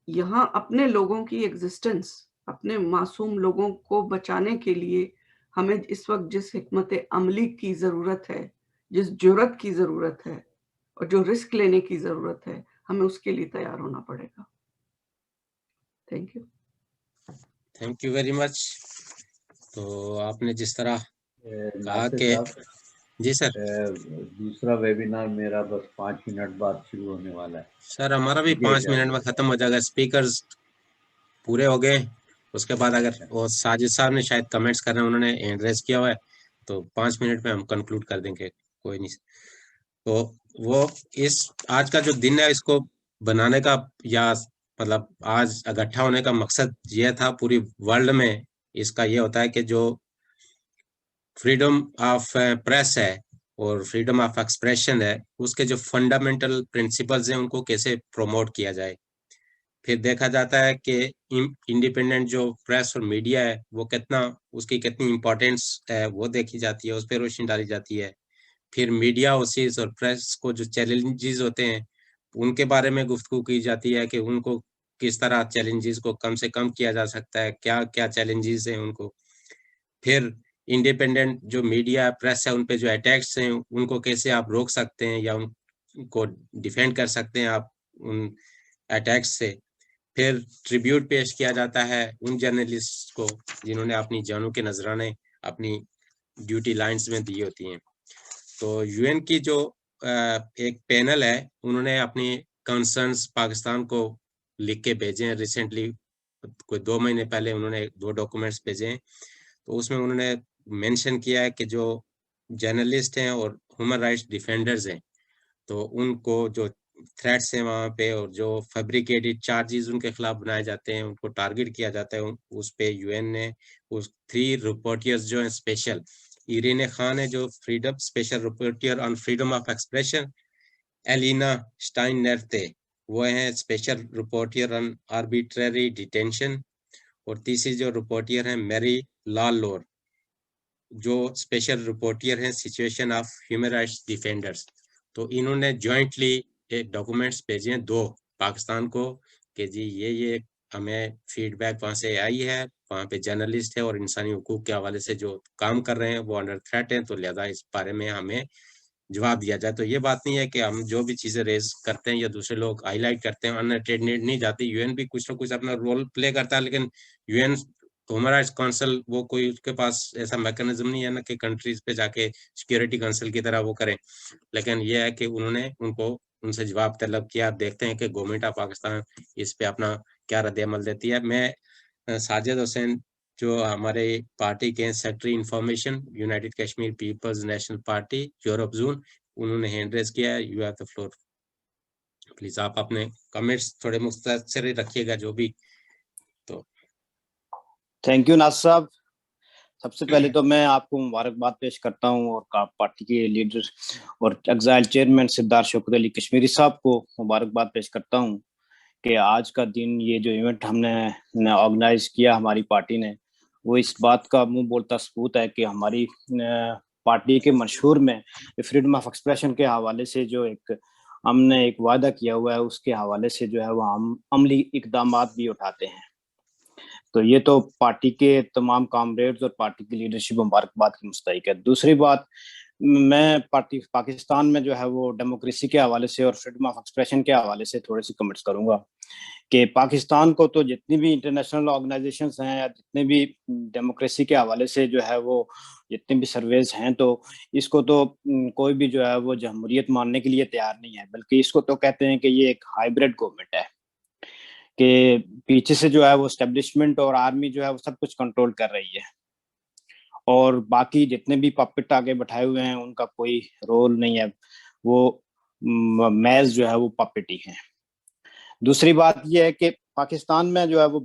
یہاں اپنے لوگوں کی ایگزسٹنس، اپنے معصوم لوگوں کو بچانے کے لیے ہمیں اس وقت جس حکمت عملی کی ضرورت ہے، جس جرأت کی ضرورت ہے، اور جو رسک لینے کی ضرورت ہے، ہمیں اس کے لیے تیار ہونا پڑے گا. Thank you. Thank you very much. تو آپ نے جس طرح کہا کہ جی سر، دوسرا ویبینار میرا بس 5 منٹ بعد شروع ہونے والا ہے. سر ہمارا بھی 5 منٹ میں ختم ہو جائے گا. اسپیکرز پورے ہو گئے، اس کے بعد اگر وہ ساجد صاحب نے شاید کمنٹس کر رہے ہیں، انہوں نے ہینڈ ریز کیا ہوا ہے، تو 5 منٹ میں ہم کنکلوڈ کر دیں گے. کوئی نہیں. تو وہ آج کا جو دن ہے اس کو بنانے کا، یا مطلب آج اکٹھا ہونے کا مقصد یہ تھا، پوری ورلڈ میں اس کا یہ ہوتا ہے کہ جو فریڈم آف پریس ہے اور فریڈم آف ایکسپریشن ہے، اس کے جو فنڈامنٹل پرنسپلز ہیں ان کو کیسے پروموٹ کیا جائے. پھر دیکھا جاتا ہے کہ انڈیپینڈنٹ جو پریس اور میڈیا ہے وہ اس کی کتنی امپورٹینس ہے وہ دیکھی جاتی ہے، اس پہ روشنی ڈالی جاتی ہے. پھر میڈیا ہاؤسز اور پریس کو جو چیلنجز ہوتے ہیں ان کے بارے میں گفتگو کی جاتی ہے کہ ان کو کس طرح چیلنجز کو کم سے کم کیا جا سکتا ہے، کیا کیا چیلنجز ہیں ان کو. پھر انڈیپینڈنٹ جو میڈیا پریس ہے ان پہ جو اٹیکس ہیں ان کو کیسے آپ روک سکتے ہیں، یا کو ڈیفینڈ کر سکتے ہیں آپ ان اٹیکس سے. پھر ٹریبیوٹ پیش کیا جاتا ہے ان جرنلسٹ کو جنہوں نے اپنی جانوں کے نذرانے اپنی ڈیوٹی لائنز میں دی ہوتی ہیں. تو یو این کی جو ایک پینل ہے انہوں نے اپنی کنسرنز پاکستان کو لکھ کے بھیجے ہیں. ریسنٹلی کوئی 2 مہینے پہلے انہوں نے 2 ڈاکومنٹس بھیجے ہیں. تو اس میں انہوں نے مینشن کیا ہے کہ جو جرنلسٹ ہیں اور ہیومن رائٹس ڈیفینڈرز ہیں تو ان کو جو تھریٹس ہیں وہاں پہ اور جو فیبریکیٹڈ چارجز ان کے خلاف بنائے جاتے ہیں ان کو ٹارگٹ کیا جاتا ہے. اس پہ یو این نے اس 3 رپورٹرز جو ہیں اسپیشل ایرین خان ہے جو freedom special reporter on freedom of expression, Elina Steinerte وہ ہیں special reporter on arbitrary detention, اور تیسری جو رپورٹر ہیں میری لال لور جو اسپیشل رپورٹر ہیں situation of human rights defenders. تو انہوں نے جوائنٹلی ایک ڈاکومنٹس بھیجے ہیں 2 پاکستان کو کہ جی یہ ہمیں فیڈ بیک وہاں سے آئی ہے, وہاں پہ جرنلسٹ ہے اور انسانی حقوق کے حوالے سے جو کام کر رہے ہیں وہ انڈر تھریٹ ہیں, تو لہذا اس بارے میں ہمیں جواب دیا جائے. تو یہ بات نہیں ہے کہ ہم جو بھی چیزیں ریز کرتے ہیں یا دوسرے لوگ ہائی لائٹ کرتے ہیں انٹینڈیڈ نہیں جاتی. یو این بھی کچھ نہ کچھ اپنا رول پلے کرتا ہے, لیکن U N human rights council وہ کوئی اس کے پاس ایسا میکانزم نہیں ہے نا کہ کنٹریز پہ جا کے سیکورٹی کونسل کی طرح وہ کریں. لیکن یہ ہے کہ انہوں نے ان سے جواب طلب کیا. دیکھتے ہیں کہ گورنمنٹ آف پاکستان اس پہ اپنا کیا رد عمل دیتی ہے. میں ساجد حسین جو ہمارے پارٹی کے secretary information united Kashmir peoples national party Europe zone, انہوں نے ہینڈ ریز کیا ہے. You have the floor, please آپ اپنے کمنٹس تھوڑے مختصر رکھیے گا جو بھی. تو تھینک یو ناصر صاحب. سب سے پہلے تو میں آپ کو مبارکباد پیش کرتا ہوں اور پارٹی کے لیڈر اور ایگزائل چیئرمین سردار شوکت علی کشمیری صاحب کو مبارکباد پیش کرتا ہوں کہ آج کا دن یہ جو ایونٹ ہم نے آرگنائز کیا ہماری پارٹی نے, وہ اس بات کا منہ بولتا ثبوت ہے کہ ہماری پارٹی کے منشور میں فریڈم آف ایکسپریشن کے حوالے سے جو ہم نے ایک وعدہ کیا ہوا ہے اس کے حوالے سے جو ہے وہ ہم عملی اقدامات بھی اٹھاتے ہیں. تو یہ تو پارٹی کے تمام کامریڈز اور پارٹی کی لیڈرشپ مبارکباد کی مستحق ہے. دوسری بات, میں پاکستان میں جو ہے وہ ڈیموکریسی کے حوالے سے اور فریڈم آف ایکسپریشن کے حوالے سے تھوڑے سے کمنٹس کروں گا کہ پاکستان کو تو جتنی بھی انٹرنیشنل آرگنائزیشنز ہیں یا جتنے بھی ڈیموکریسی کے حوالے سے جو ہے وہ جتنے بھی سرویز ہیں, تو اس کو تو کوئی بھی جو ہے وہ جمہوریت ماننے کے لیے تیار نہیں ہے, بلکہ اس کو تو کہتے ہیں کہ یہ ایک ہائیبریڈ گورنمنٹ ہے کہ پیچھے سے جو ہے وہ اسٹیبلشمنٹ اور آرمی جو ہے وہ سب کچھ کنٹرول کر رہی ہے, اور باقی جتنے بھی پپٹ آگے بٹھائے ہوئے ہیں ان کا کوئی رول نہیں ہے, وہ محض جو ہے وہ پپٹ ہی ہیں. دوسری بات یہ ہے کہ پاکستان میں جو ہے وہ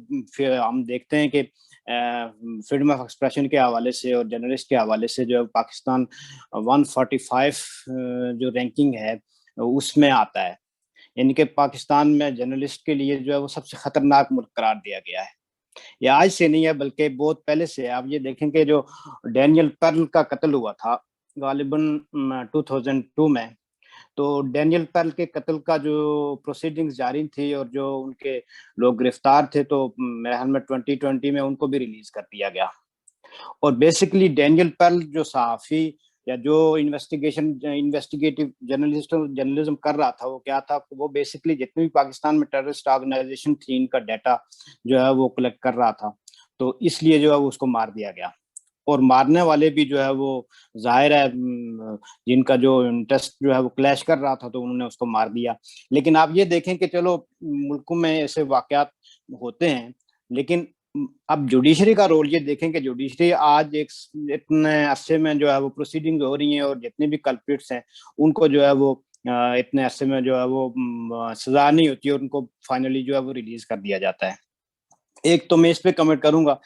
ہم دیکھتے ہیں کہ فریڈم آف ایکسپریشن کے حوالے سے اور جرنلسٹ کے حوالے سے جو ہے پاکستان 145 جو رینکنگ ہے اس میں آتا ہے, یعنی کہ پاکستان میں جرنلسٹ کے لیے جو ہے وہ سب سے خطرناک ملک قرار دیا گیا ہے. یہ آج سے نہیں ہے بلکہ بہت پہلے سے. آپ یہ دیکھیں کہ جو ڈینیل پیرل کا قتل ہوا تھا غالباً 2002 میں, تو ڈینیل پیرل کے قتل کا جو پروسیڈنگز جاری تھی اور جو ان کے لوگ گرفتار تھے, تو میرے خیال میں 2020 میں ان کو بھی ریلیز کر دیا گیا. اور بیسکلی ڈینیل پیرل جو صحافی یا جو انویسٹیگیٹو جرنلزم کر رہا تھا, وہ کیا تھا, وہ بیسکلی جتنے بھی پاکستان میں ٹیررسٹ آرگنائزیشن تھی ان کا ڈیٹا جو ہے وہ کلیکٹ کر رہا تھا, تو اس لیے جو ہے اس کو مار دیا گیا. اور مارنے والے بھی جو ہے وہ ظاہر ہے جن کا جو انٹرسٹ جو ہے وہ کلیش کر رہا تھا تو انہوں نے اس کو مار دیا. لیکن آپ یہ دیکھیں کہ چلو ملکوں میں ایسے واقعات ہوتے ہیں, لیکن اب جوڈیشری کا رول یہ دیکھیں کہ جوڈیشری آج ایک اتنے عرصے میں جو ہے وہ پروسیڈنگ ہو رہی ہیں اور جتنے بھی کلپریٹس ہیں ان کو جو ہے وہ اتنے عرصے میں جو ہے وہ سزا نہیں ہوتی اور ان کو فائنلی جو ہے وہ ریلیز کر دیا جاتا ہے. ایک تو میں اس پہ کمنٹ کروں گا.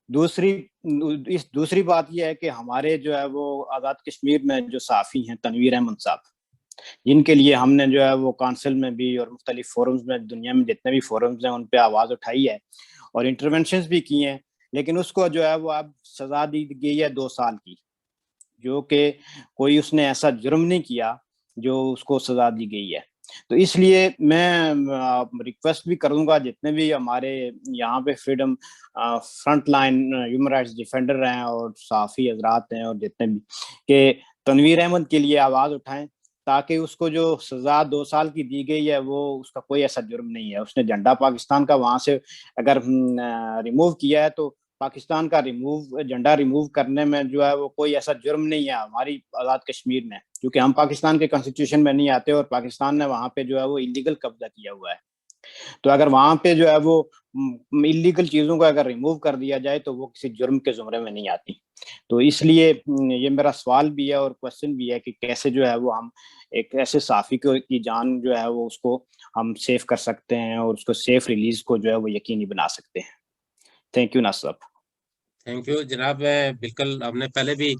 دوسری بات یہ ہے کہ ہمارے جو ہے وہ آزاد کشمیر میں جو صحافی ہیں تنویر احمد صاحب, جن کے لیے ہم نے جو ہے وہ کونسل میں بھی اور مختلف فورمز میں دنیا میں جتنے بھی فورمز ہیں ان پہ آواز اٹھائی ہے اور انٹرونشنز بھی کی ہیں, لیکن اس کو جو ہے وہ اب سزا دی گئی ہے 2 سال کی, جو کہ کوئی اس نے ایسا جرم نہیں کیا جو اس کو سزا دی گئی ہے. تو اس لیے میں ریکویسٹ بھی کروں گا جتنے بھی ہمارے یہاں پہ freedom front line human rights defender ہیں اور صحافی حضرات ہیں اور جتنے بھی, کہ تنویر احمد کے لیے آواز اٹھائیں تاکہ اس کو جو سزا 2 سال کی دی گئی ہے وہ اس کا کوئی ایسا جرم نہیں ہے. اس نے جھنڈا پاکستان کا وہاں سے اگر ریموو کیا ہے تو پاکستان کا جھنڈا ریموو کرنے میں جو ہے وہ کوئی ایسا جرم نہیں ہے ہماری آزاد کشمیر میں, کیونکہ ہم پاکستان کے کانسٹیٹیوشن میں نہیں آتے اور پاکستان نے وہاں پہ جو ہے وہ انلیگل قبضہ کیا ہوا ہے. تو اگر وہاں پہ جو ہے وہ انلیگل چیزوں کو اگر ریموو کر دیا جائے تو وہ کسی جرم کے زمرے میں نہیں آتی. تو اس لیے یہ میرا سوال بھی ہے اور کوشچن بھی ہے کہ کیسے جو ہے وہ ہم ایک ایسے صحافی کی جان جو ہے وہ اس کو ہم سیف کر سکتے ہیں اور اس کو سیف ریلیز کو جو ہے وہ یقینی بنا سکتے ہیں. تھینک یو ناصر صاحب. تھینک یو جناب. بالکل ہم نے پہلے بھی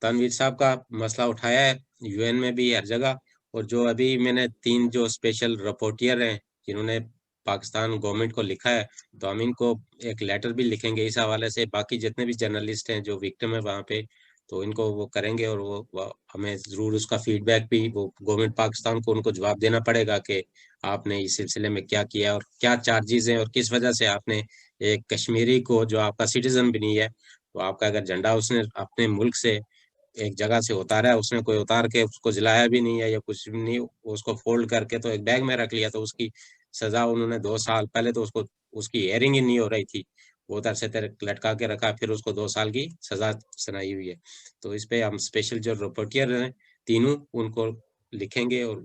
تنویر صاحب کا مسئلہ اٹھایا ہے UN میں بھی ہر جگہ, اور جو ابھی میں نے 3 جو اسپیشل رپورٹر ہیں جنہوں نے پاکستان گورنمنٹ کو لکھا ہے, تو ہم ان کو ایک لیٹر بھی لکھیں گے اس حوالے سے. باقی جتنے بھی جرنلسٹ ہیں جو وکٹم ہے وہاں پہ, تو ان کو وہ کریں گے اور وہ ہمیں ضرور اس کا فیڈ بیک بھی وہ گورنمنٹ پاکستان کو ان کو جواب دینا پڑے گا کہ آپ نے اس سلسلے میں کیا کیا اور کیا چارجز ہیں اور کس وجہ سے آپ نے ایک کشمیری کو جو آپ کا سٹیزن بھی نہیں ہے, تو آپ کا اگر جھنڈا اس نے اپنے ملک سے ایک جگہ سے اتارا ہے, اس نے کوئی اتار کے اس کو جلایا بھی نہیں ہے یا کچھ بھی نہیں, اس کو فولڈ کر کے تو ایک بیگ میں رکھ لیا, تو اس کی سزا انہوں نے 2 سال پہلے تو اس کی ہیئرنگ ہی نہیں ہو رہی تھی, وہ ادھر سے لٹکا کے رکھا, پھر اس کو 2 سال کی سزا سنائی ہوئی ہے. تو اس پہ ہم اسپیشل جو رپورٹر ہیں تینوں ان کو لکھیں گے اور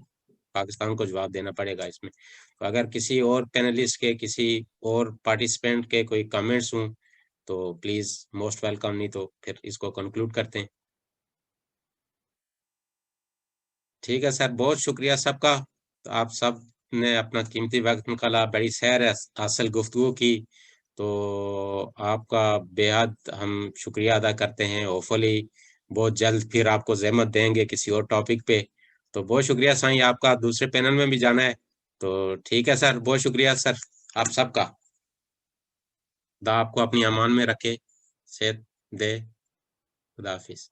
پاکستان کو جواب دینا پڑے گا اس میں. تو اگر کسی اور پینلسٹ کے کسی اور پارٹیسپینٹ کے کوئی کمنٹس ہوں تو پلیز موسٹ ویلکم, نہیں تو پھر اس کو کنکلوڈ کرتے ہیں. ٹھیک ہے سر, بہت شکریہ سب کا. تو آپ سب نے اپنا قیمتی وقت نکالا, بڑی سیر حاصل گفتگو کی, تو آپ کا بے حد ہم شکریہ ادا کرتے ہیں. ہوپفلی بہت جلد پھر آپ کو زحمت دیں گے کسی اور ٹاپک پہ. تو بہت شکریہ سائیں, آپ کا دوسرے پینل میں بھی جانا ہے. تو ٹھیک ہے سر, بہت شکریہ سر آپ سب کا. خدا آپ کو اپنی امان میں رکھے, صحت دے. خدا حافظ.